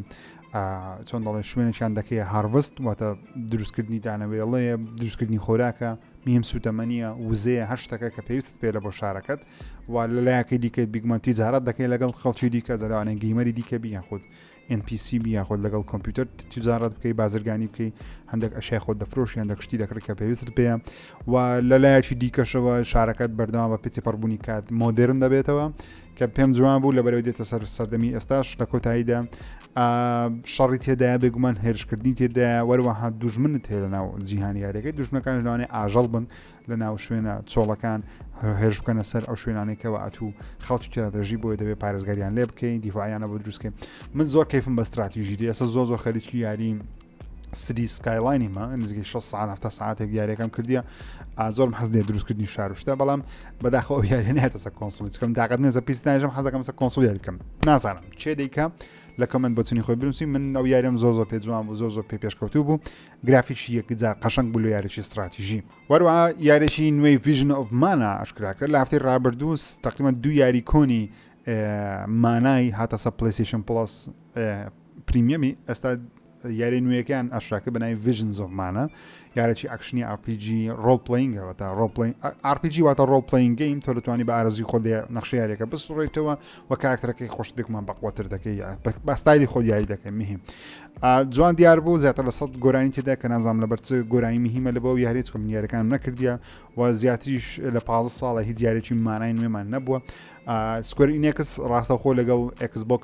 چۆن دەڵێ شوێنێکیان دەکەی هاروست واتە دروستکردنی دانەوێڵەیە دروستکردنی خۆراکە میم سوتەمەنیە وزەیە هەر شتەکە کە پێویست پێ لە بۆ شارەکەت و لە لایەکەی دیکە بیگمەنتی جارات دەکەی لەگەڵ خەڵکی دیکە زەلوانێن گەیمەری دیکە بیان خۆت NPC بیان خۆت لەگەڵ کۆمپیوتەر تجارەت بکەی بازرگانی بکەی هەندێک ئەشای خۆت دەفرۆشی هەندێک شتی دەکرێت کە پێویست پێە و لە لایەکی دیکەشەوە شارەکەت بەردەوام بە پێی پەڕبوونی کات مۆدرن دەبێتەوە کە پێم جوان بوو لە بەرەوەی دێتە سەر سەردەمی ئێستاش لە کۆتاییدا شەڕی تێدایە بێگومان هێرشکردنی تێدایە وەروەها دوژمنت هەیە لە ناو جیهانی یاریەکەی دوژمنەکان لەوانێ ئاژەڵ بن لە ناو شوێنە چۆڵەکان هێرش بکەنە سەر ئەو شوێنانێکەوە ئەتوو خەڵکی تێدا دەژی بۆی دەبێت پارێزگاریان لێ بکەین دیفاعیانە بۆ دروستکەین من زۆر کەیفم بە استراتیژی ئێستا زۆر خەریکی یاری سری سکایلاینیمە نزیکەی 6 ساعت 7 ساعتێک یاریەکەم کردیە زۆرم حەز دێ دروستکردنی شار شتە بەڵام بەداخەوە یاری نێتە سەر کۆنسۆلی چکەم تاقەت نێزە پیس ناژەم حەزەکەم سەر کۆنسۆل یاری بکەم نازانم چێ دەیکە لە کۆمنت بۆچنی خۆی بنووسی من ئەو یاریم زۆر پێ جوان بوو زۆر پێ پێشکەوتوو بوو گرافیکی یەکجار قەشنگ بوو لە یاریی استراتیژی وەروەها یاریی نوێی ڤیژن ئۆف مانە ئاشکراکرد لە هەفتەی ڕابردوو تقریبا 2 یاری کۆنی مانای هاتە سەر پلیستیشن پڵس پریمیەمی ئێستا یاری نوێیەکان ئاشراکە بەناوی ڤیژنز ئۆف مانە یارێکی ئەکشنی RPG ڕۆڵ پلەینگەوە تا RPG واتە ڕۆڵ پلەینگ گەیم تۆ دەتوانی بە ئارەزوی خۆ نەخشە یاریەکە بسڕێتەوە و کارکتەرەکەی خۆش بێکمان بەقوتر دەکەی باستایلی خۆ یاری دەکەی مهم جوان دیار بوو زیاتر لە 100 گۆرانی تێدا کە نازام لەبەرچ گۆرانی میهمە لە بۆ یاریت کۆم یاریەکان نەکردیە و زیاتریش لە 15 ساڵە هیچ یارێکی مانای نوێمان نەبووە سکوێرئینێکس ڕاستەخۆ لەگەڵ Xbox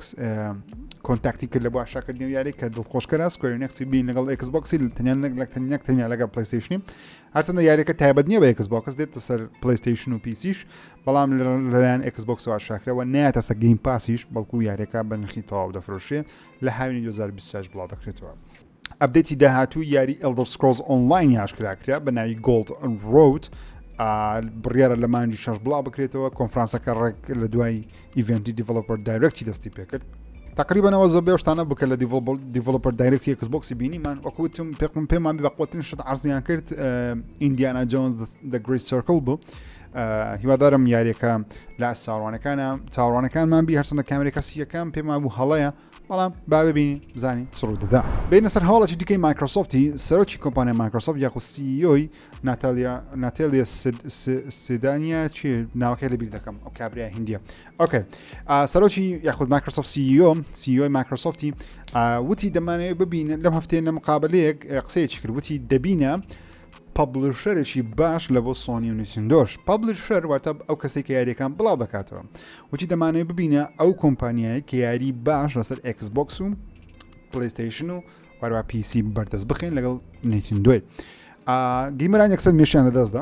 کۆنتاکتی کرد لە بۆ عشاکردنی یاری کە دڵخۆشکەرە سکوێرئینێکسی بین لەگەڵ Xboxی تەنیا لەگەڵ پلیستیشنی هەرچەندە یاریەکە تایبەت نییە بە Xbox دێتە سەر پلیستیشن و پیسیش بەڵام لەلایەن Xbox و عشاکرەوە نایەتە سەر گەیم پاسیش بەڵکو یاریەکە بە نرخی تەواو دەفرۆشێ لە هاوینی 2026 بڵاو دەکرێتەوە ئەپدێتی داهاتوو یاری Elder Scrolls Online یاشکراکرا بە ناوی Gold Road بڕیارە لە مانجی 6 بڵاو بکرێتەوە کۆنفرانسەکە ڕێک لە دوای ئیڤنتی دیڤلۆپەر دایرەکتی دەستی پێکرد تقریبا زۆر بێشتانە بکە لە دیڤلۆپەر دایرەکتی Xboxی بینیمان وەکوتم پێمان بەقوتن شت عرضیان کرد ئیندیانا جۆنز The Great Circle بوو هیوادارم یاریەکە لە چاوەڕوانەکانمان بی هەرچەندە کامێرە کەسیەکان پێمان بوو هەڵەیە بەڵام با ببینی بزانین سڕوو دەدا بینە سەر هەوڵێکی دیکەی مایکرۆسۆفتی سەرۆکی کۆمپانیای مایکرۆسۆفت یاخود CEO ناتالیا سیدانیا چی ناوەکەی لەبیر دەکەم ئەو کابرای هندیە ئۆکێ سەرۆکی یاخود مایکرۆسۆفت CEO مایکرۆسۆفتی وتی دەمانەوێت ببینە لەم هەفتەیە لە مقابلەیەک قسەیەکی کرد وتی دەبینە پابلشەرێکی باش لە بۆ سۆنی و نیتندۆش پابلشەر واتە ئەو کەسێک کە یاریەکان بڵاو دەکاتەوە وتی دەمانەوێت ببینە ئەو کۆمپانیای کە یاری باش لەسەر Xbox و پلیستیشن و وەروە PC بەردەست بخێن لەگەڵ نیتندۆی گیمەران یەکسەر مێشیان لەدەستدا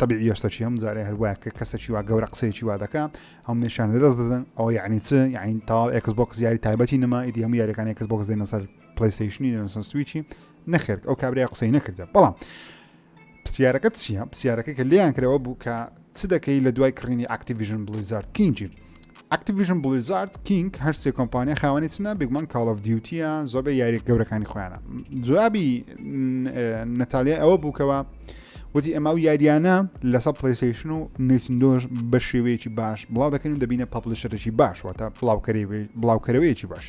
تەبیعی هێشتاچی هەم جارێ هەروایە کە کەسێکی وا گەورە قسەیەکی وا دەکات هەم مێشیان لەدەست دەدەن ئەو یعنی چ یعنی تا Xbox یاری تایبەتی نەما ئیدی هەموو یاریەکانی Xbox دێنە سەر پلیستیشنی دێنە سەر سویچی نەخێر ئەو کابرای قسەی نەکردە بەڵام پرسیارەکە چییە؟ پرسیارەکە کە لیان کرەوە بوو کە چ دەکەی لە دوای کڕینی Activision Blizzard King Activision Blizzard King هەر سێ کۆمپانیا خاوەنی چنە بگومان Call of Duty-ە زۆربەی یاریە گەورەکانی خۆیانە جوابی نەتالیا ئەوە بووکەوە وتی ئەمە و یاریانە لەسەر پلیستیشن و نیتندۆش بە شێوەیەکی باش بڵاو دەکەن و دەبینە پابلشەرێکی باش واتە بڵاوکەرەوەیەکی باش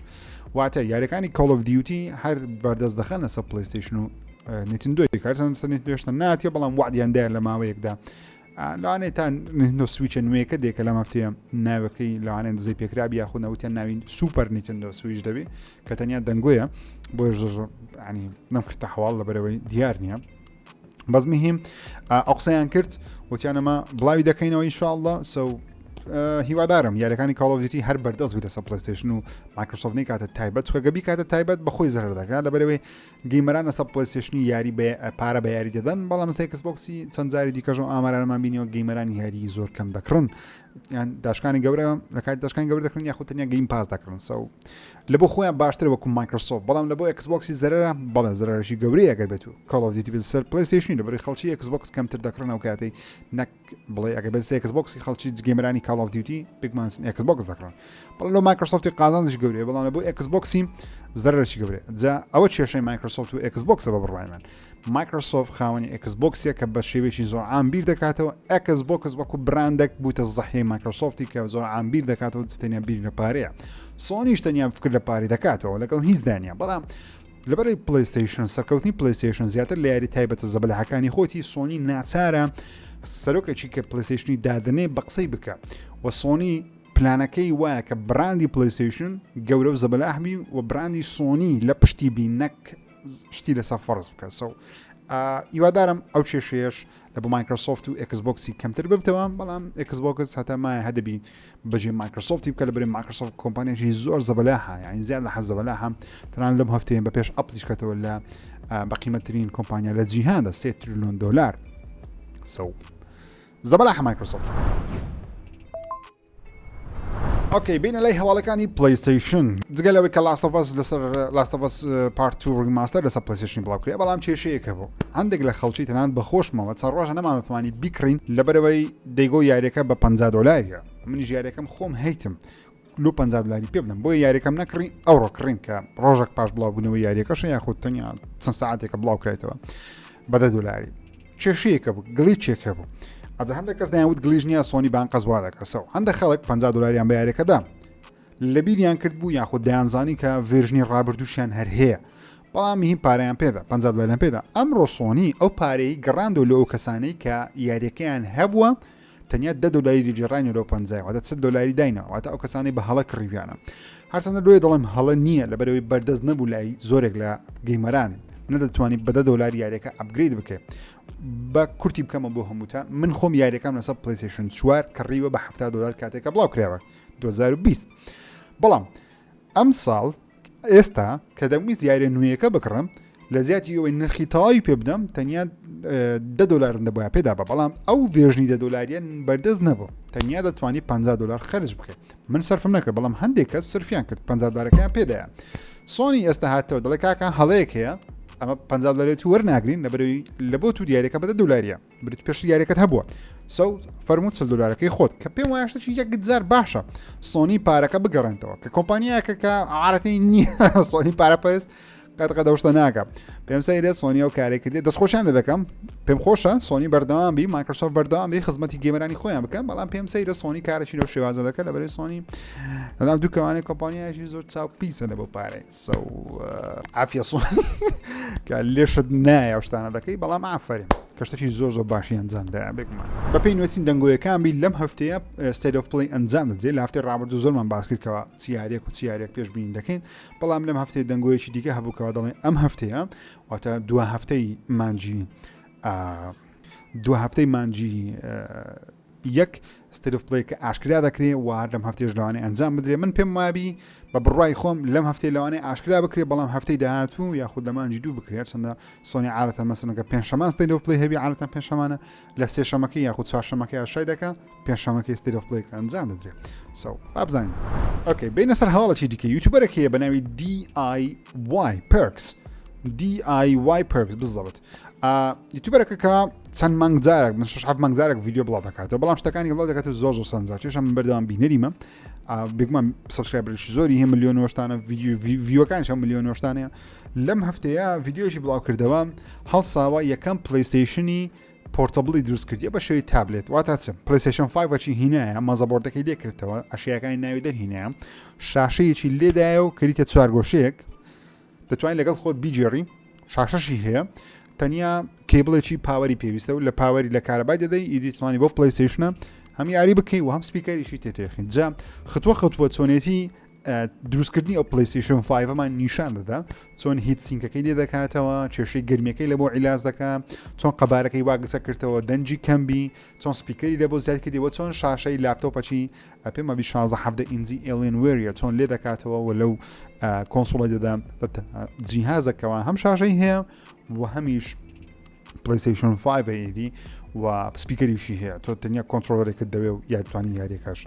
واتە یاریەکانی Call of Duty هەر بەردەست دەخەنە سەر پلیستیشن و نیتندۆی کارسان سەر نیتندۆشتە ناتیە بەڵام وعدیاندایە لە ماوەیەکدا لاانەی تا نینتندۆ سویچە نوێیەکە دێکە لەم هەفتەیە ناوەکەی لاانێن دزەی پێکرابی یاخود نەوتیان ناوین سوپەر نیتندۆ سویچ دەبێت کە تەنیا دەنگۆیە بۆ زۆر ینی نەمکردتە حواڵ لەبەرەوەی دیار نییە بەس مهم ئەو قسەیان کرد وتیانەمە بڵاوی دەکەینەوە ئینشاءالله هیوادارم یاریەکانی کاڵ ئۆف دیوتی هەر بەردەست بێت لەسەر پلەیستیشن و مایکرۆسۆفت نەکاتە تایبەت چکە گەبی کاتە تایبەت بەخۆی زەرەر دەکات لەبەرەوەی گەیمەران لەسەر پلەیستیشنی یاری پارە بە یاری دەدەن بەڵام لەسەر ئەکسبۆکسی چەند جاری دیکەژ و ئامارانەمان بینیەوە گەیمەرانی یاری زۆر کەم دەکڕن یان داشکانی گەورە لە کات داشکانی گەورە دەکڕن یاخود تەنیا گەیم پاس دەکڕن سەو لە بۆ خۆیان باشتر وەکو مایکرۆسۆفت بەڵام لە بۆ ئەکسبۆکسی زەرەرە بەڵێ زەرەرشی گەورەی ئەگەر بێت و کاڵ ئۆف دیوتی سەر پلەیستیشن لەبەرەوەی خەڵکی ئەکسبۆکس کەمتر دەکڕن ئەو کاتەی نەک بڵێ ئەگەر بێت ئەکسبۆکسی خەڵکی گەیمەرانی کاڵ ئۆف دیوتی بگمان ئەکسبۆکس دەکڕن بەڵام لە مایکرۆسۆفتی قازانش گەورەیە بەڵام لە بۆ ئەکسبۆکسی زەرەرشی گەورەیە جا ئەوە کێشەی مایکرۆسۆفت و ئەکسبۆکسە بە بڕوایمان مایکرۆسۆفت خاوەنی ئەکسبۆکسیە کە بە شێوەیەکی زۆر عامبیر دەکاتەوە ئەکسبۆکس وەکو براندێک بووتە زەحیەی مایکرۆسۆفتی کە زۆر عامبیر دەکاتەوە تەنیا بیر لە پارەیە سۆنیش تەنیا فکر لە پارەی دەکاتەوە لەگەڵ هیچ دانیا بەڵام لەبەرەی پلەیستیشن سەرکەوتنی پلەیستیشن زیاتر لە یاری تایبەتە زەبەلەحەکانی خۆتی سۆنی ناچارە سەرۆکێکی کە پلەیستیشنی دادنێ بە قسەی بکە و سۆنی پلانەکەی وایە کە براندی پلەیستیشن گەورە و زەبەلاحبی و براندی سۆنی لە پشتی بی نەک شتی لەسەر فەرز بکە سەو هیوادارم ئەو کێشەیەش لە بۆ مایکرۆسۆفت و ئەکسبۆکسی کەمتر ببتەوە بەڵام ئەکسبۆکس هەتا مایە هەدەبی بەجێ مایکرۆسۆفتی بکە لەبەرێ مایکرۆسۆفت کۆمپانیێکی زۆر زەبەلاحە یعنی زیاد لە حەز زەبەلاحە تەنانەت لەم هەفتەیە بە پێش ئەپلیشکەتەوە لە بەقیمەتترین کۆمپانیا لە جیهاندا 3 تریلیۆن دۆلار سەو زەبەلاحە مایکرۆسۆفت اوكي بين لای هەواڵەکانی پلەیستیشن جگەلەوەی کە لاستەڤەس لەسەر لاستەڤەس پارت 2 ریماستەر لەسەر پلەیستیشن بڵاوکرێ بەڵام کێشەیەکە بوو هەندێک لە خەڵکی تەنانەت بەخۆشمەوە چەند ڕۆژە نەمانەتوانی بیکڕین لەبەرەوەی دەیگۆ یاریەکە بە 50 دۆلاریە منیش یاریەکەم خۆم هەیتم لو 50 دلاری پێ بدەم بۆ یاریەکەم نەکڕین ئەوڕۆ کڕین کە ڕۆژێک پاش بڵاوبوونەوەی یاریەکەش یاخود تەنیا چەند ساعاتێکە بڵاوکرێتەوە بە 10 دلاری کێشەیەکە بوو گلیچێکە بوو ئەجا هەندێک کەس دەیانوت گلیژ نییە سۆنی بان قەزوا دەکەسەوە هەندێک خەڵک 50 دلاریان بە یاریەکەدا لە بیریان کرد بوو یاخود دەیانزانی کە ڤێژنی ڕابردووشیان هەر هەیە بەڵام هی پارەیان پێدا 50 دلاریان پێدا ئەمڕۆ سۆنی ئەو پارەی گەڕاندۆ لە ئەو کەسانەی کە یاریەکەیان هەبووە تەنیا 10 دلاری جێڕانی لەو 50 واتە 100 دلاری داینەوە واتە ئەو کەسانی بە هەڵە کڕیویانە هەرچەندە دوێ دەڵێم هەڵە نییە لەبەرەوەی بەردەست نەبوو لای زۆرێک لە گەیمەران نەدەتوانی بە 10 دلار یاریەکە ئەپگرید بکە بە کورتی بکەمە بۆ هەمووتە من خۆم یاریەکەم لەسەر پلەیستیشن 4 کڕیوە بە 70 دلار کاتێکە بڵاو کراوە 2020 بەڵام ئەم ساڵ ئێستا کە دەمویست یاریە نوێیەکە بکڕم لە زیاتی ئەوەی نرخی تەواوی پێ بدەم تەنیا 10 دلار دەبووە پێدا بە بەڵام ئەو ڤێژنی 10 دلاریە بەردەست نەبوو تەنیا دەتوانی 50 دلار خەرج بکەیت من سەرفم نەکرد بەڵام هەندێک کەس سرفیان کرد 50 دلارەکەیان پێدایە سۆنی ئێستا هاتەوە دەڵێ کاکە هەڵەیەک هەیە ئەمە 50 دلار تو وەرناگرین لەبەرەوەی لە بۆ تو دیارەکە بە 10 دلاریە بریت پێش یاریەکەت هەبووە سەو فەرمووت 40 دلارەکەی خۆت کە پێم وایە شتێکی یەکجار باشە سۆنی پارەکە بگەڕێنەوە کە کۆمپانیایەکە کە عارەتی نییە سۆنی پارە پێست قەدەشتە ناکە پێم سەیرێت سۆنی ئەو کارێک کردێت دەستخۆشیان لە دەکەم پێم خۆشە سۆنی بەردەوام بی مایکرۆسۆفت بەردەوام بی خزمەتی گەیمەرانی خۆیان بکەن بەڵام پێم سەیرە سۆنی کارێکی لەو شێوازە دەکە لەبەرەوەی سۆنی لەناو دوو کەوانەی کۆمپانیایەکی زۆر چاو پیسە لە بۆ پارەی سەو عافیە سۆنی کە لێشت نایە ئەو شتانە دەکەی بەڵام ئافرین کەشتێکی زۆر زۆر باشی ئەنجامدایە بێکمان بە پێی نوێترین دەنگۆیەکان بی لەم هەفتەیە ستیت ئۆف پڵی ئەنجام دەدرێت لە هەفتەی ڕابردوو زۆرمان باس کردکەوە چیارێک و چیارێک پێش بینین دەکەین بەڵام لەم هەفتەیە دەنگۆیەکی دیکە هەبووکەوە دەڵێن ئەم هەفتەیە واتە دو هەفتەی مانجی یەک ستیت ئۆف پڵی کە ئاشکرا دەکرێت و لەم هەفتەیەش لەوانەیە ئەنجام بدرێت من پێم وابی بە بڕای خۆم لەم هەفتەی لەوانەیە ئاشکرا بکرێت بەڵام هەفتەی داهاتوو یاخود لە مانجی دوو بکرێت چەندە سۆنی عادەتەن مەسەلەن کە پێنجشەمان ستیت ئۆف پڵی هەبی عادەتەن پێنجشەمانە لە سێشەمەکەی یاخود چوارشەمەکەی ئاشای دەکات پێنجشەمەکەی ستیت ئۆف پڵی ئەنجام دەدرێت سەو بابزانین ئۆکەی بینە سەر هەواڵەکی دیکە یوتیوبەرێک هەیە بە ناوی DIY Perks DIY Perks بزەوت یوتیوبەرێکە کە چەند مانگجارێک من 6 مانگجارێک ڤیدیۆ بڵاو دەکاتەوە بەڵام شتەکانی بڵاو دەکاتەوە زۆر زۆر سەرنجار توێشە من بەردەوام بینەریمە بگومان سبسکرایبەرێکی زۆری هەیە ملیۆن وەشتانە ڤیدیۆکانیش هەم ملیۆن وەشتانەیە لەم هەفتەیە ڤیدیۆشی بڵاو کردەوە هەڵساوە یەکەم پلەیستیشنی پۆرتەبڵی دروست کردیە بە شێوەی تابلێت واتە چ پلەیستیشن 5 چی هینایە مەزەبۆردەکەی لێ کردەوە ئەشیەکانی ناوی دەرهینایە شاشەیەکی لێدایە و کەریتە چوارگۆشەیەک دەتوانین لەگەڵ خۆت بیجێڕی شاشەشی هەیە تەنیا کێبڵێکی پاوەری پێویستە و لە پاوەری لە کارەبای دەدەی ئیدی توانی بۆ پلیستیشنە هەم یاری بکەی و هەم سپیکەریشی تێتێخین جا خطوە چۆنێتی دروستکردنی ئەو پلیستیشن 5مان نیشان دەدا چۆن هیت سینکەکەی لێ دەکاتەوە کێشەی گرمەکەی لە بۆ عیلاج دەکات چۆن قەبارەکەی واگسە کردەوە دەنجی کەمبی چۆن سپیکەری لە بۆ زیاد کردیەوە چۆن شاشەی لاپتۆپەچی پێمەبی 16 ئینجی ئێلێنوێریە چۆن لێ دەکاتەوە و لەو کۆنسۆڵی دەدا جیهازەکەەوە هەم شاشەی هەیە و هەمیش پلیستیشن 5 ئیدی و سپیکەریشی هەیە تۆ تەنیا کۆنتترۆلەرێکت دەوێ و یادتوانی یاریەکەش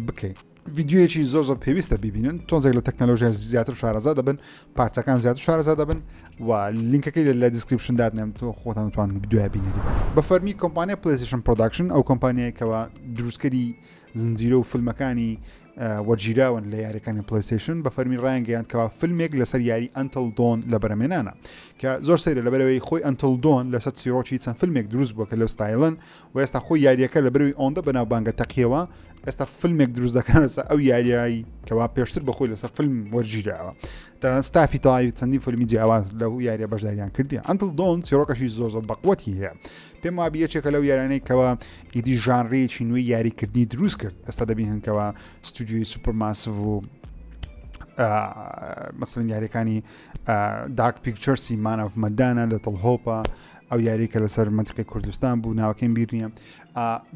بکەیت ڤیددیوەکی زۆر پێویستە ببینن تۆنزێک لە تەکنەلۆژیا زیاتر شارەزا دەبن پارچەکان زیاتر شارەزا دەبن و لینکەکەی لە دیسکریپشن دادنێم تۆ خۆتان دەتوانن ڤیددیۆ بینەری بە فەرمی کۆمپانیا پلیستیشن پرۆداکشن ئەو کۆمپانیایەکەوە دروستکەری زنجیرە و فیلمەکانی وەرگیراون لە یاریەکانی پلیستیشن بە فەرمی ڕایانگەیاندکەوە فیلمێک لەسەر یاری ئەنتل دۆن لە بەرەمێنانە کە زۆر سەیرە لەبەرەوەی خۆی ئەنتل دۆن لەسەر چیرۆکی چەند فیلمێک دروست بووە کە لەو ستایلن و ئێستا خۆی یاریەکە لە بەروی ئۆندە بەناوبانگە تەقیەوە ئێستا فیلمێک دروست دەکەن لەسەر ئەو یاریایی کەوا پێشتر بەخۆی لەسەر فیلم وەرگیراوە دەرەن ستافی تاوی چەندی فیلمی جیاواز لەو یاریە بەشداریان کردیە ئەنتل دۆن چیرۆکەشی زۆر بەقوەتی هەیە پێم وابە یەکێکە لەو یارانەی کەوە ئیدی ژانڕێیەکی نوێی یاریکردنی دروست کرد ئێستا دەبینن کەوە ستودیۆی سوپەرماسڤ و مەسەڵەن یاریەکانی دارک پیکچەرسی مانەف مەدانە لە تڵهۆپە ئەو یاریکە لەسەر منتیقی کوردستان بوو ناوەکەیم بیر نییە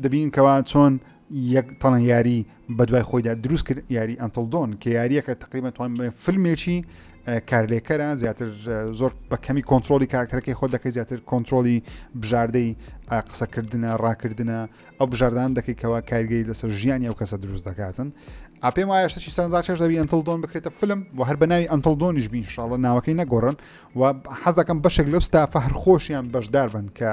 دەبینکەوە چۆن یەک تەنە یاری بەدوای خۆیدا دروست کرد یاری ئەنتل دۆن کە یاریەکە تقریبا توانین فیلمێکی کارلێکەرە زیاتر زۆر بە کەمی کۆنتترۆلی کارکتەرەکەی خۆ دەکەی زیاتر کۆنتترۆلی بژاردەی قسەکردنە ڕاکردنە ئەو بژاردان دەکەیتەوە کارگەی لەسەر ژیانی ئەو کەسە دروست دەکاتن پێم وایە شتێکی سەرنجاکەش دەبی ئەنتل دۆن بکرێتە فیلم و هەر بە ناوی ئەنتل دۆنیش بین ئینشاڵڵا ناوەکەی نەگۆڕن و حەز دەکەم بەشێک لەو ستافە هەر خۆشیان بەشدار بن کە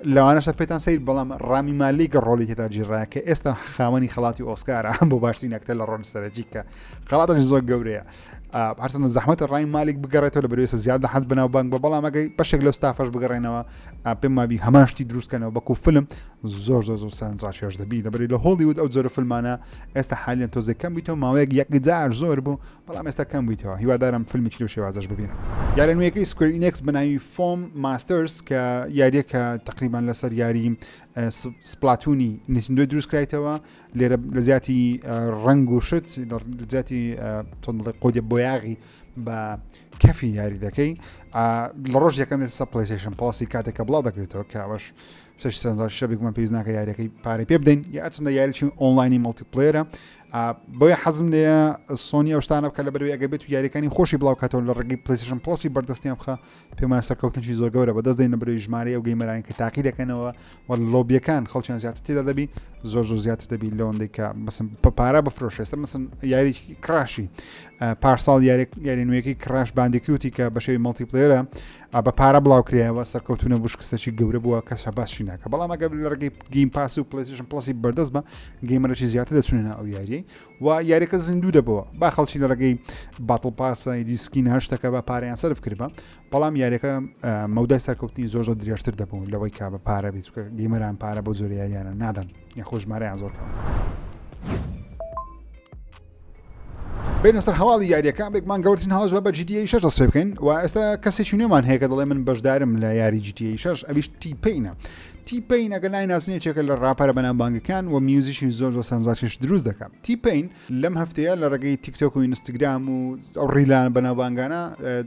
لەوانەشە پێتان سیر بەڵام ڕامی مالی کە ڕۆلی تێدا جیڕایە کە ئێستا خاوەنی خەڵاتی ئۆسکارە بۆ باشترین ئەکتەر لە ڕۆژ سەرەکی کە خەڵاتەش زۆر گەورەیە هەرچەندە زەحمەتە ڕای مالێک بگەڕێتەوە لە بەروێسە زیاد لە حەز بەناوبانگ بە بەڵام ئەگەی بەشێک لەو ستافەش بگەڕێنەوە پێم وابی هەماشتی دروستکەنەوە بەکو فیلم زۆر سەرنجڕاکێش دەبی لەبەری لە هۆلیوود ئەو جۆرە فیلمانە ئێستا حالیان تۆزێک کەم بیتەوە ماوەیەک یەکجار زۆر بوو بەڵام ئێستا کەم بیتەوە هیوادارم فیلمێکی لەو شێوازەش ببینم یاری نوێیەکەی سکوێر ئینێکس بەناوی فۆم ماستەرز کە یاریەکە تقریبان لەسەر یاری سپلاتونی نوێ دروستکرایتەوە لێرە لە زیاتی ڕنگ و شت لە زیاتی قۆدی بۆیاغی بە کەفی یاری دەکەی لە ڕۆژ یەکەم سە پلیستیشن پڵاسی کاتێکە بڵاو دەکرێتەوە کاوەش شەبێکمان پێویست ناکە یاریەکەی پارەی پێ بدەین یا چەندە یاریی ئۆنلاینی مڵتیپلێرە بۆیە حەزم لێە سۆنی ئەو شتانە بکە لە بەروی ئەگە بێت و یاریەکانی خۆشی بڵاوکاتەوە لە ڕێگەی پلیستیشن پڵاسی بەردەستیان بخە پێم وایە سەرکەوتنی زۆر گەورە بەدەست دێن لە بەروی ژمارەی ئەو گەیمەرانی کە تاقی دەکەنەوە و لۆبیەکان خەڵکیان زیاتر تێدا دەبی زۆر زیاتر دەبی لەوەندەی کە بەسم پارە بفرۆشێ ئێستا مەسن یاری کراشی پارساڵ یاری نوێیەکەی کراش باندیکیوتی کە بە شێوی مڵتیپلێرە بە پارە بڵاوکرایەوە سەرکەوتونە بوش کەسێکی گەورە بووە کەس باشی ناکە بەڵام ئەگە لە ڕێگەی گیم پاس و پلیستیشن پڵسی بەردەست بە گەیمەرێکی زیاتر دەچونێنە ئەو یاریەی و یاریەکە زیندوو دەبەوە با خەڵکی لە ڕێگەی باتڵ پاسە دیسکین هەشتەکە بە پارەیان سەرف کردبە بەڵام یاریەکە مەودای سەرکەوتنی زۆر درێژتر دەبوون لەوەی کا بە پارە بیت گەیمەران پارە بۆ زۆر یاریانە نادەن یا خۆشمارەیان زۆر کەم بین سەر هەواڵی یاریەکە بێکمان گەورترین هەڵەش بە GTA 6 دەست پێ بکەین و ئێستا کەسێکی نوێمان هەیە کە دەڵێ من بەشدارم لە یاری GTA 6 ئەویش تیپینە تیپین ئەگەر نایناسنێکێکە لە ڕاپەرە بەناوبانگەکان و میوزیشی زۆر سەرنجاکێش دروست دەکەم تیپین لەم هەفتەیە لە ڕێگەی تیکتۆک و ئینستاگرام و ئەو ڕیلان بەناوبانگانە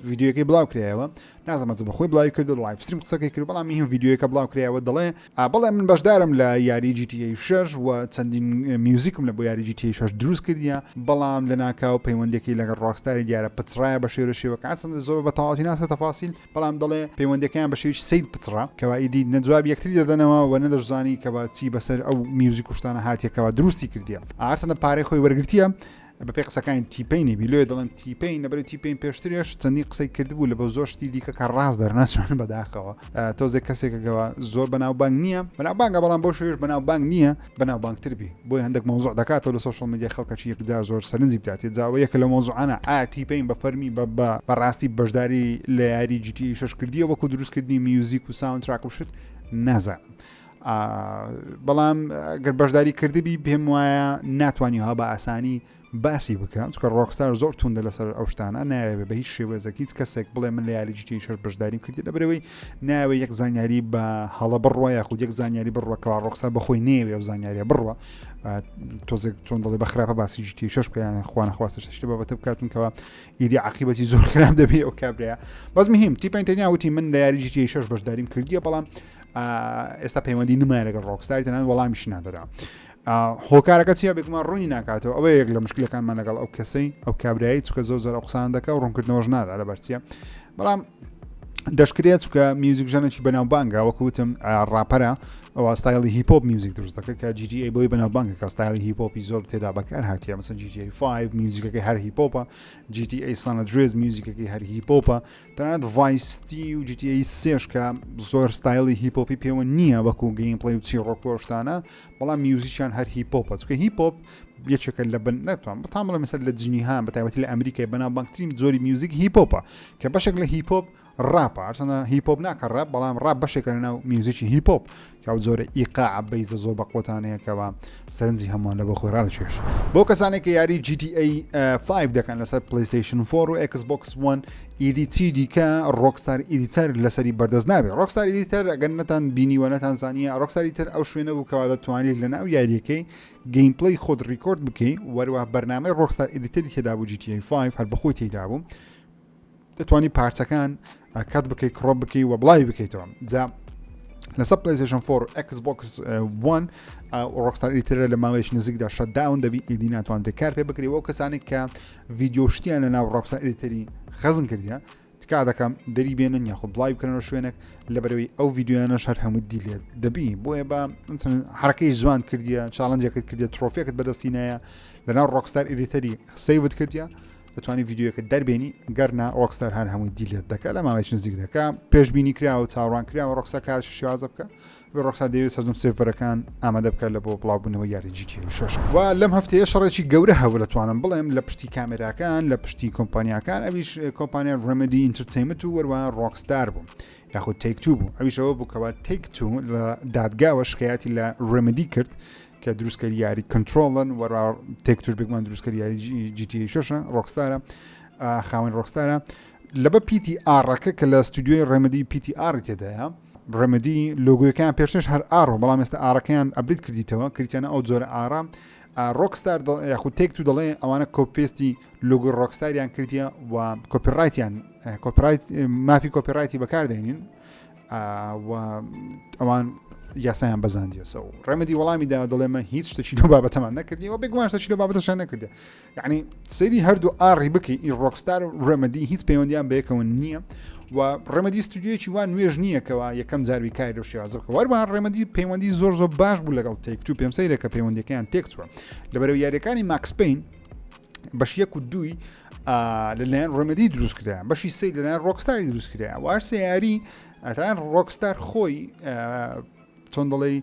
ڤیدیۆکەی بڵاو کرایەوە نازەمە بەخۆی بڵاوی کرد و لایڤ ستریم قسەکەی کرد بەڵام هیم ڤیدیۆکە بڵاو کرایەوە دەڵێ بەڵێ من بەشدارم لە یاری GTA 6 و چەندین میوزیکم لە بۆ یاری GTA 6 دروست کردیە بەڵام لە ناکاو پەیوەندێکی لەگەڵ ڕۆکستاری دیارە پچڕایە بە شێوە شێوەکە چەندە زۆر بە تەواوی ناسە تەفاسیل بەڵام دەڵێ پەیوەندەکەیان بە شێوی سید پچڕا کەوا ئیدی نەجواب یەکتری دەدەنەوە و نەدەشزانی کە باچی بەسەر ئەو میوزیک و شتانە هاتیەکەەوە دروستی کردیە ئارسەنە پارەی خۆی وەرگرتیە بە پێ قسەکانی تیپینی بیلۆی دەڵێن تیپین لەبەر تیپین پێشترێش چەندی قسەی کردبوو لە بە زۆر شتی دیکە کە ڕاست دەرنەچوان بەداخەوە تۆزێک کەسێکەوە زۆر بەناوبانگ نییە بەناوبانگە بەڵام بۆ شوێش بەناوبانگ نییە بەناوبانگتربی بۆی هەندێک مۆزوع دەکاتەوە لە سوشەڵ میدیا خەڵکەکی یەکجار زۆر سەرنجی بداتێت جاوە یەکە لە مۆزوعانە تیپین بە فەرمی بەڕاستی بەشداری لە یاری GTA 6 کردیە وەکو دروستکردنی میوزیک و ساوند تراک و شت نازانم بەڵام گەر بەشداری کردبی پێم وایە ناتوانیها بە ئاسانی باسی بکە چکە ڕۆکستار زۆر توندە لەسەر ئەو شتانە ناوێت بە هیچ شێوەیەک هیچ کەسێک بڵێ من لە یاری GTA 6 بەشداری کردی لەبەرەوەی ناوێت یەک زانیاری بە هەڵە بڕوە یاخود یەک زانیاری بڕوەکەوە ڕۆکستار بەخۆی نێوێ ئەو زانیاریە بڕوە تۆزێک چۆن دەڵێ بە خراپە باسی GTA 6 بکەیان خوا نەخواستە شتێ بابەتە بکاتنکەوە ئیدی عاقبەتی زۆر خراپ دەبێت ئەو کابرەیە بەس مهم تیپەنتەنیا وتی من لە یاری GTA 6 بەشداریم کردیە بەڵام ئێستا پەیوەندی نمایە لەگەڵ ڕۆکستاری تەنانەت وەڵامیش نادەرا هۆکارەکە چیا بێکمان ڕوونی ناکاتەوە ئەوە یەک لە مشکلەکانمان لەگەڵ ئەو کەسەی ئەو کابرایی چکە زۆر قسان دەکە و ڕوونکردنەوەش نادا لە بەرچیە بەڵام دەشکرێت چکە میوزیک ژانێکی بەناوبانگە وەکوتم ڕاپەرە ئەوە ستایلی هیپۆپ میوزیک دروست دەکە کە GTA بۆی بەناوبانگە کە ستایلی هیپۆپی زۆر تێدا بەکار هاتیە مەسەن GTA 5 میوزیکەکەی هەر هیپۆپە GTA San Andreas میوزیکەکەی هەر هیپۆپە تەنانەت Vice City و GTA 3 کە زۆر ستایلی هیپۆپی پێوە نییە وەکو گەیم پڵێ و چی ڕۆکۆشتانە بەڵام میوزیکیان هەر هیپۆپە چکە هیپۆپ یەکێکە لە بن ناتوان بەتام بڵێ مەسەر لە جنیهان بەتایبەتی لە ئەمریکای بەناوبانگترین زۆری میوزیک هیپۆپە کە بەشێک لە هیپۆپ ڕاپە ئەرچەندە هیپۆپ ناکە ڕاپ بەڵام ڕاپ بەشێکە لەناو میوزیکی هیپۆپ کە زۆرە ئیقاع بەیزە زۆر بە قوتانەیەکەوە سەرنجی هەمووان لە بە خۆی ڕادەچێش بۆ کەسانێک کە یاری GTA 5 دەکەن لەسەر PlayStation 4 و Xbox One EDT دیکە ڕۆکستار ئیدیتەر لەسەری بەردەست نابێت ڕۆکستار ئیدیتەر ئەگەر نەتان بینیوە نەتان زانیە ڕۆکستار ئیدیتەر ئەو شوێنە بوو کەوا دەتوانیت لەناو یاریەکەی گەیم پڵەی خۆت ڕیکۆرد بکەی وەروە بەرنامەی ڕۆکستار ئیدیتەری تێدا بوو GTA 5 هەر بەخۆی تێدا بوو دەتوانی پارچەکان کات بکەی کڕۆ بکەی و بڵاوی بکەیتەوە جا لەسەر PlayStation 4 Xbox One ڕۆکستار ئیدیتەر لە ماوەیەکی نزیکدا شەتداون دەبی ئیدی ناتوانێت کار پێ بکرێت و کەسانێک کە ڤیدیۆ شتیان لەناو ڕۆکستار ئیدیتەری خەزم کردیە تکا دەکەم دەری بێنن یاخود بڵاوی بکەنەوە شوێنێک لەبەرەوەی ئەو ڤیدیۆیانەش هەر هەموو دیلێت دەبی بۆیە بە حرەکەی جوان کردیە چاڵنجێکت کردیە ترۆفیەکت بەدەستینایە لەناو ڕۆکستار ئیدیتەری سەیڤت کردیە دەتوانانی ڤیدیۆکە دەربێنی گەرنا ڕۆکستار هەر هەمووی دیلێت دەکە لە ماوەیەکی نزیک دەکە پێشبینی کراوە چاوەڕوان کراوە ڕۆکستار کات شێوازە بکە ڕۆکستار دەوێت سەرجەم سێڤەرەکان ئامادە بکات لە بۆ بڵاوبوونەوە یاری GTA 6 و لەم هەفتەیە شەڕێکی گەورە هەبوو دەتوانم بڵێم لە پشتی کامێراکان لە پشتی کۆمپانیاکان ئەویش کۆمپانیا Remedy Entertainment و وەروە ڕۆکستار بوو یاخود Take Two بوو ئەویشەوە بووکەوە Take Two لە دادگاوە شکایەتی لە Remedy کرد کە دروستکەری یاری کنترۆلن وەرا تێکتور بگومان دروستکەری یاری GTA 6 ڕۆکستارە خاوەن ڕۆکستارە لەبە PTR-ەکە کە لە ستودیۆی Remedy PTR تێدایە Remedy لۆگۆیەکان پێشنش هەر ئارۆ بەڵام ئێستا ئارەکەیان ئەبدیت کردیتەوە کردیانە ئەو جۆرە ئارە ڕۆکستار یاخود تێکتور دەڵێ ئەوانە کۆپێستی لۆگۆ ڕۆکستاریان کردیە و کۆپیڕایتیان مافی کۆپیڕایتی بەکاردێنین و ئەوان یاسایان بەزاندیەوە و ڕێمەدی وەڵامیدا دەڵێمە هیچ شتێکی لەو بابەتەمان نەکردیەوە بێگومان شتێکی لەو بابەتەشان نەکردێ یعنی سەیری هەردوو ئاڕی بکەی ئین ڕۆکستار و ڕێمەدی هیچ پەیوەندیان بەیەکەوە نییە و ڕێمەدی ستودیۆیەکی وان نوێژ نییەکەوە یەکەم جاروی کاری لەو شێوازە بکە وەروان ڕێمەدی پەیوەندی زۆر باش بوو لەگەڵ تێکتو پێم سەیرێکە پەیوەندیەکەیان تێکچووە لەبەرەوەی یاریەکانی ماکس پین بەش 1 و 2 لەلایەن ڕێمەدی دروست کرایان بەشی 3 لەلایەن ڕۆکستاری دروست کرایان و هەر سێ یاری تەنانەت ڕۆکستار خۆی چۆن دەڵێ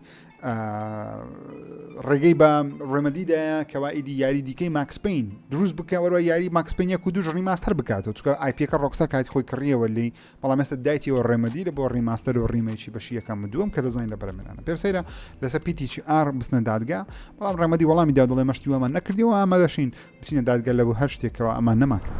ڕێگەی بە ڕێمەدیدایە کەوا ئیدی یاری دیکەی ماکس پین دروست بکە وەروە یاری ماکس پین 1 و 2 ڕیماستەر بکاتەوە چونکە آیپیەکە ڕۆکستار کاتی خۆی کڕیەوە لی بەڵام ئێستا دایتیەوە ڕێمەدی لە بۆ ڕیماستەر و ڕیمێکی بەشی یەکەم و دووەم کە دەزانین لە بەرەمێنانە پێم سەیرە لەسەر PTR بستنە دادگا بەڵام ڕێمەدی وەڵامی دا دەڵێ مەشتی وەمان نەکردیەوە ئامادەشین بچینە دادگا لە بۆ هەر شتێکەوە ئەمان نەماکرد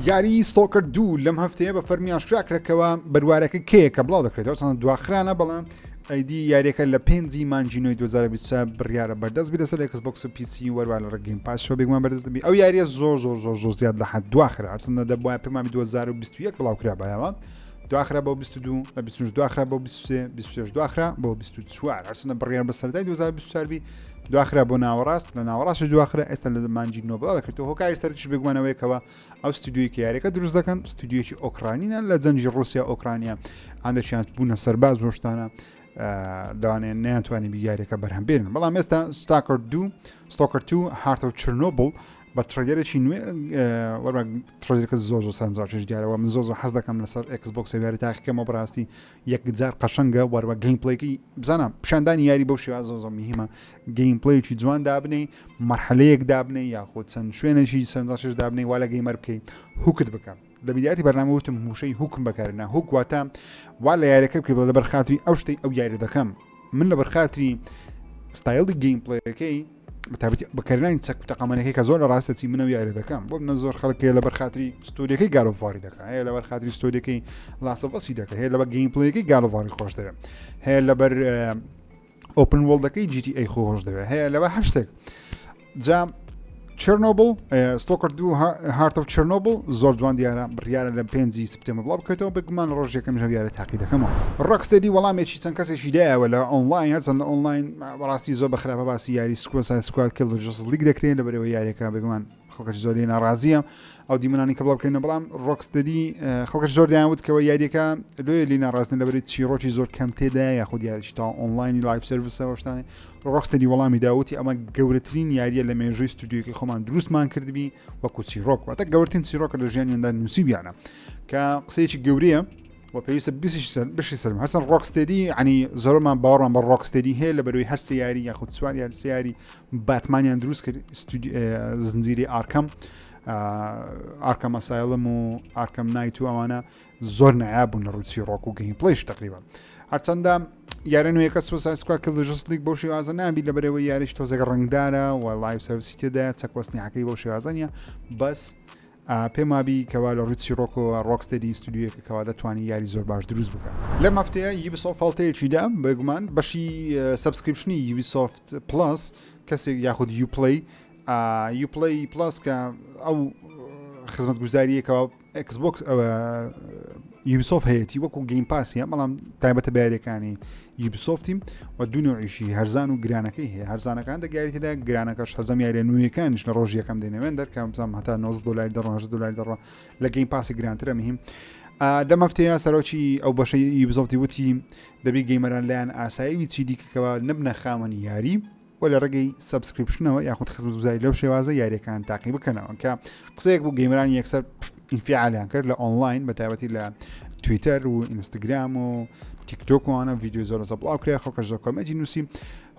یاری ستۆکر 2 لەم هەفتەیە بە فەرمی ئاشکراکرێکەوە بەروارەکە کێیەکە بڵاو دەکرێتەوە چەند دواخرانە بەڵام ئەیدی یاریەکە لە 5 مانجینۆی 2023 بڕیارە بەردەست بی لەسەر Xbox و PC وەروە لە ڕێگەیم پاس شۆ بێگومان بەردەست دەبی ئەو یاریە زۆر زیاد لە حد دواخرا هەرچەندە دەبووە پێمامی 2021 بڵاو کرا بایەوە دواخرا بۆ 22 لە 22 دواخرا بۆ 23 26 دواخرا بۆ 24 هەرچەندە بڕیار بەسەردای 2024 بی دواخرا بۆ ناوەڕاست لە ناوەڕاست دواخرا ئێستا لە مانجینۆ بڵاو دەکرێتەوە هۆکاری سەرکیش بێگومانەوەیەکەوە ئەو ستودیۆی کە یاریەکە دروست دەکەن ستودیۆکی ئۆکرانینە لە جەنجی ڕوسیا ئۆکرانیا ئەندەچیان بوونە سەرباز ڕۆشتانە داوانێ نیانتوانی بیاریەکە بەرهەم بێنن بەڵام ئێستا ستۆکر 2 هارت ئۆف چرنۆبل بە تڕگەرێکی نوێ وەرە تڕگەرەکە زۆر سانجارچش دیارەوە من زۆر حەز دەکەم لەسەر Xbox یاری تاقیکەمە بڕاستی یەکجار قەشەنگە وەروە گەیم پڵێکی بزانم پیشاندانی یاری بەو شێوازە زۆر میهمە گەیم پڵێکی جوان دابنێ مەرحەلەیەک دابنێ یاخود چەند شوێنێکی سانجارچش دابنێ وا لە گەیمەر بکەیت هوکت بکە لە بیداتی بەرنامە وتم هوشەی هوکم بەکارێنە هوک واتە وا لە یاریەکە بکەیت لە بەرخاتری ئەو شتەی ئەو یاری دەکەم من لە بەرخاتری ستایلی گەیم پڵێەکەی بتابەتی بەکارهێنانی چەک تەقامەنەکەی کە زۆر لە ڕاستەچی منەوە یاری دەکەم بۆ منە زۆر خەڵک لەبەر خاتری ستۆریەکەی گالۆڤاری دەکات هەیە لەبەر خاتری ستۆریەکەی لاسەڤەسی دەکات هەیە لەبەر گەیمپڵەیەکەی گالۆڤاری خۆش دەوێت هەیە لەبەر ئۆپن وۆڵدەکەی GTA خۆش دەوێت هەیە لەبەر هەر شتێک جا چرنۆبل ستۆکر 2 هارت ئۆف چرنۆبل زۆر جوان دیارە بڕیارە لە 5 سپتێمبر بڵاو بکرێتەوە بگومان ڕۆژێکەم ژەویارە تاقی دەکەمەوە ڕۆکستێدی وەڵامێکی چەند کەسێکی دایەوە لە ئۆنلاین هەرچەندە ئۆنلاین بەڕاستی زۆر بە خراپە باسی یاری سکواد کڵ جۆس لیگ دەکرێن لەبەرەوەی یاریەکە بگومان خەڵکەی زۆری ناڕازیە ئەو دیمەنانی کە بڵاو بکرێنە بەڵام ڕۆکستێدی خەڵکە زۆر دایانوت کەەوە یاریەکە لێ لی ناڕاستن لەبەری چیرۆکی زۆر کەم تێدا یاخود یاریش تا ئۆنلاینی لایف سرویسەوە شتانێ ڕۆکستێدی وەڵامی داوتی ئەمە گەورەترین یاریە لە مێژووی ستودیۆکی خۆمان دروستمان کردبی وەکو چیرۆک واتە گەورەترین چیرۆکە لە ژیانیاندا نووسیبیانە کە قسەیەکی گەورەیە و پێویستە بشی سەرم هەرچەند ڕۆکستێدی عنی زۆرمان باوەڕمان بە ڕۆکستێدی هەیە لەبەرەوەی هەر سیاری یاخود سوار یاری سیاری باتمانیان دروست کرد زنجیری ئارکەم ئەسایلم و ئارکەم نایت و ئەوانە زۆر نایابوون لە ڕووی ڕۆک و گەیمپڵەیش تقریبا هەرچەندە یارەنوەیەکە سوسایسکوات کە جوستلیک بۆ شێوازە نابی لەبەرەوەی یاریش تۆزێک ڕنگدارە و لایف سەرڤیسی تێدا چەکوەستنیەکەی بۆ شێوازە نیە بەس پێم وابی کەوا لە ڕووی ڕۆک و ڕۆکستێدی ستودیۆیەکە کەوا دەتوانانی یاری زۆر باش دروست بکە لەم هەفتەیە یوبیسۆفت فەڵتەیەکیدا بێگومان بەشی سەبسکریپشنی یوبیسۆفت پلس کەسێک یاخود یوپڵی پلاس کە ئەو خزمەت گوزاریەکەوە ئەکسبۆکس یوبیسۆفت هەیەی وەکو گەیم پاسیە بەڵام تایبەتە بەیارەکانی یوبیسۆفتی و دوو نوعیشی هەرزان و گرانەکەی هەیە هەرزانەکان دەگاریتێدا گرانەکەش هەرزەم یاریە نوێیەکانیش لە ڕۆژ یەکەم دێنەوێن دەرکەم بزانم هەتا $90 $10 دەڕوا لە گەیم پاسی گرانترە مهم لەم هەفتەیە سەرۆکی ئەو بەشەی یوبیسۆفتی وتی دەبی گەیمەران لایەن ئاسایی چی دیکەکەوە نبنە خاوەنی یاری و لە ڕێگەی سبسکریپشنەوە یاخود خزمەت گوزاری لەو شێوازە یاریەکان تاقی بکەنەوە کە قسەیەک بوو گەیمەران یەکسەر ئینفعالیان کرد لە ئۆنلاین بە تایبەتی لە تویتەر و ئینستاگرام و تیکتۆکوانە ڤیدیۆ زۆر لەسەر بڵاو کرێ خەڵکەش زۆر کۆمەتی نووسی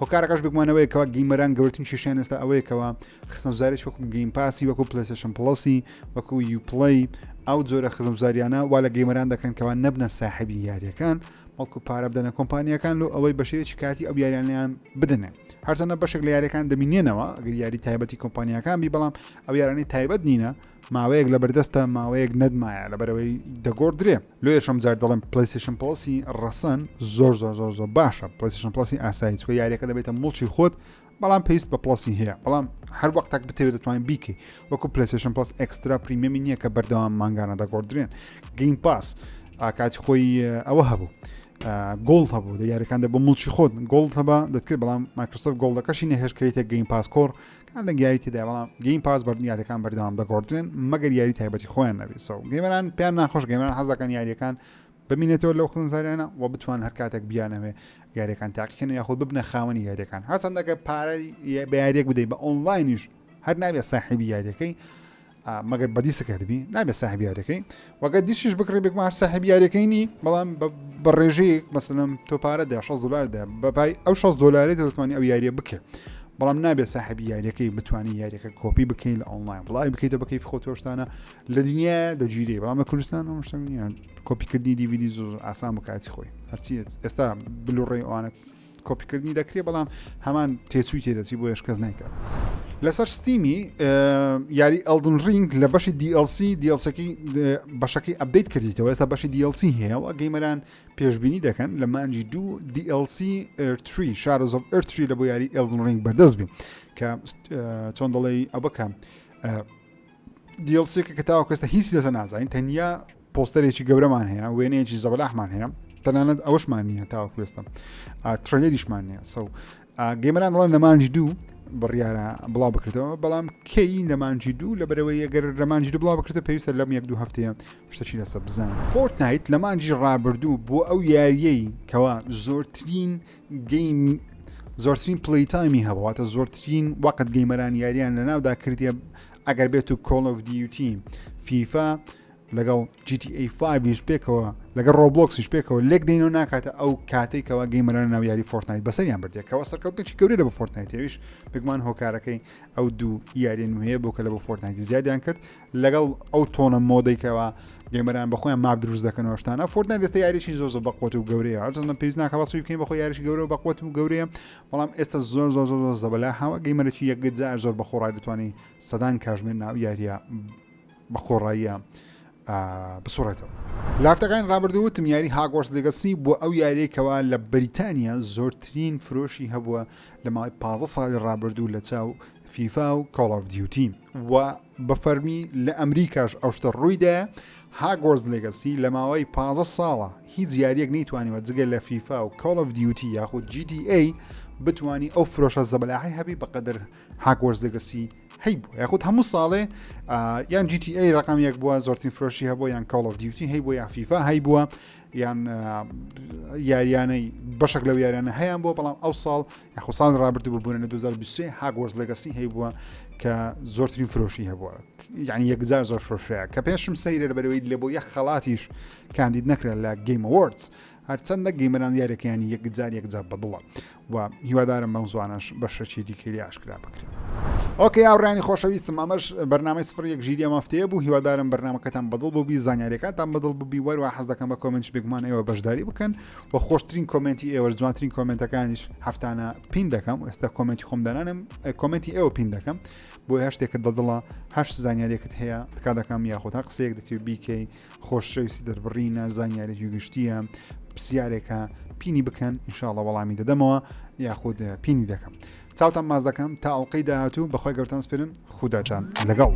هۆکارەکەش بگومانەوەی کەوا گەیمەران گەورەترین کێشیان ئێستا ئەوەیەکەوە خزمەت گوزاریش وەکو گەیم پاسی وەکو پلەیستێشن پڵەسی وەکو یوپڵەی ئەو جۆرە خزمەت گوزاریانە وا لە گەیمەران دەکەن کەوا نەبنە ساحەبی یاریەکان بەڵکو پارە بدەنە کۆمپانیەکان و ئەوەی بەشەیەکی کاتی ئەو یاریانیان بدەنێ هەرچەندە بەشێک لە یاریەکان دەمینێنەوە ئەگەر یاری تایبەتی کۆمپانیەکان بی بەڵام ئەو یارانی تایبەت نینە ماوەیەک لە بەردەستە ماوەیەک نەدمایە لەبەرەوەی دەگۆڕدرێ لێشم جار دەڵێم پلەیستێشن پڵسی ڕەسەن زۆر باشە پلەیستێشن پڵسی ئاسایی چکە یاریەکە دەبێتە مڵکی خۆت بەڵام پێویست بە پڵسی هەیە بەڵام هەر وەختێک بتەوێت دەتوانین بیکەی وەکو پلەیستێشن پڵس ئەکسترا پریمیەمی نییە کە بەردەوام مانگانە دەگۆڕدرێن گەیم پاس کاتی خۆی ئەوە هەبوو گۆڵ هەبوو یاریەکان دە بۆ مڵکی خۆت گۆڵ هەبە دەتکرد بەڵام مایکرۆسۆفت گۆڵدەکەشی نەهێشکریتە گەیم پاس کۆر کان لە یاریتیدا بەڵام گەیم پاس بەردیارەکان بەردەوام دەگۆڕدرێن مەگەر یاری تایبەتی خۆیان نەبێت سەو گەیمەران پێیان ناخۆش گەیمەران حەزەکەن یاریەکان ببینێتەوە لەو خزمەتگوزاریانە و بتوان هەر کاتێک بیانەوێ یاریەکان تاقیکەن یاخود ببنە خاوەنی یاریەکان هەرچەندەکە پارەی بە یاریەک بدەیت بە ئۆنلاینیش هەر نابێت ساحیبی یاریەکەی مەگەر بەدیسەکە دەبی نابێت ساحیبی یاریەکەی وەگەر دیشیش بکڕی بێک هەر ساحیبی یاریەکەی نی بەڵام بە ڕێژەیەک مەسەلەن تۆ پارە $60 بەپای ئەو $60 دەتوانانی ئەو یاریە بکە بەڵام نابێت ساحیبی یاریەکەی بتوانانی یاریەکە کۆپی بکەین لە ئۆنلاین بڵای بکەیتە بەکەیف خۆتۆشتانە لە دنیا دەگیری بەڵام لە کوردستان ئەوشتنیان کۆپیکردنی دیڤیدی زۆر ئاسان بکاتی خۆی هەرچیت ئێستا بلوڕێی ئەوانە کۆپیکردنی دەکرێت بەڵام هەمان تێچووی تێدەچی بۆ هێشکەس نایکات لەسەر ستیمی یاری ئەلدن ڕینگ لە بەشی دیLCی بەشەکەی ئەپدەیت کردیتەوە ئێستا بەشی DLC هەیە و گەیمەران پێشبینی دەکەن لە مانجی 2 DLC Earth 3 Shadows of Earth 3 لە بۆ یاری ئەلدن ڕینگ بەردەست بێ کە چۆن دەڵێ ئەوەکە DLC کە تاوە کەستە هیچی دەسە نازانین تەنیا پۆستەرێکی گەورەمان هەیە وێنەیەکی زەبەلاحمان هەیە تەنانەت ئەوەشمان نییە تاوە کوێستم ترێلەریشمان نییە سەو گەیمەران دەڵێن لە مانجی 2 بڕیارە بڵاو بکرێتەوە بەڵام کەی لەمانجی 2 لەبەرەوەی ئەگەر لەمانجی 2 بڵاو بکرێتە پێویستە لەم 1-2 هەفتەیە شتێکی لەسەر بزان فۆرتنایت لە مانجی ڕابردوو بۆ ئەو یاریەی کەوا زۆرترین پلی تایمی هەبواتە زۆرترین وەقت گەیمەران یاریان لەناودا کردیە ئەگەر بێت و Call of Duty FIFA لەگەڵ GTA 5 پێکەوە لەگەڵ ڕۆبلۆکسیش پێکەوە لێک دێنەوە ناکاتە ئەو کاتێکەوە گەیمەرانە ناو یاری فۆرتنایت بەسەریان بردێکەوە سەرکەوتنێکی گەورەی لە بە فۆرتنایت هێویش پێگومان هۆکارەکەی ئەو دوو یاریە نوێیە بۆ کە لە بە فۆرتنایتی زیادیان کرد لەگەڵ ئەو تۆنە مۆدەیکەوە گەیمەران بەخۆیان ماب دروست دەکەنەوە شتانە فۆرتنایت دەستە یاریشی زۆر بەقوت و گەورەیە هەرچەندە پێویست ناکە بەسوی بکەین بەخۆی یاریشی گەورە و بەقوت و گەورەیە بەڵام ئێستا زۆر زەبەلا هاوە گەیمەرێکی یەکجار زۆر بەخۆڕای دەتوانێت سەدان کاژمێر ناو یاریە بەخۆڕاییە بسوڕێتەوە. لافتەکان ڕابردووتم یاری هاگوارتس لێگەسی بۆ ئەو یاریەکەوە لە بەریتانیا زۆرترین فرۆشی هەبووە لە ماوەی 15 ساڵی ڕابردوو لە چاو فیفا و کۆڵ ئۆف دیوتی و بەفەرمی لە ئەمریکاش ئەو شتە ڕوویدایە هاگوارتس لێگەسی لە ماوەی 15 ساڵە هیچ یاریەک نەیتوانیوە جگە لە فیفا و کۆڵ ئۆف دیوتی یاخود GTA بتوانی ئەو فرۆشە زەبەلاحی هەبی بەقەدر هاگوارتس لێگەسی هەیبوو یاخود هەموو ساڵێ یان GTA ڕقم یەک بووە زۆرترین فرۆشی هەبووە یان کۆڵ ئۆف دیوتی هەیبووە یا فیفا هەیبووە یان یاریانەی بەشێک لەو یاریانە هەیان بووە بەڵام ئەو ساڵ یاخود ساڵ ڕابردوو بوون لە 2023 هاگوارتس لێگەسی هەیبووە کە زۆرترین فرۆشی هەبووە یعنی یەکجار زۆر فرۆشەیە کە پێشم سەیرە لەبەرەوەی لێ بۆ یەک خەڵاتیش کاندید نەکرا لە گەیم ئەوۆردز هەرچەندە گەیمەران یاریەکەیانی یەکجار بەدڵە و هیوادارم بەم زوانش بەشەکی دیکەی ئاشکرا بکرێت. ئۆکێ ئاوڕانی خۆشەویستم ئەمەش بەرنامەی 01 ژیریە مافتەیە بوو هیوادارم بەرنامەکەتان بەدڵ بووبی زانیاریەکانتان بەدڵ بووبی وەروە حەز دەکەم بە کۆمنتش بگومان ئێوە بەشداری بکەن و خۆشترین کۆمنتی ئێوە جوانترین کۆمنتەکانیش هەفتانە پین دەکەم ئێستا کۆمنتی خۆم دەنانم کۆمنتی ئێوە پین دەکەم بۆ هەشتێکت بەدڵە هەشت زانیاریەکەت هەیە تکا دەکەم یاخۆ تا قسەیەک دەتوێت بیکەی خۆشەویستی دەربڕینە زانیارێکی گشتیە پرسیارێکە پینی بکەن ئینشاءڵڵە وەڵامی دەدەمەوە یاخود پینی دەکەم چاوتان ماز دەکەم تا ئەڵقەی داهاتوو بەخۆی گەورتان سپێرم خوداجان لەگەڵ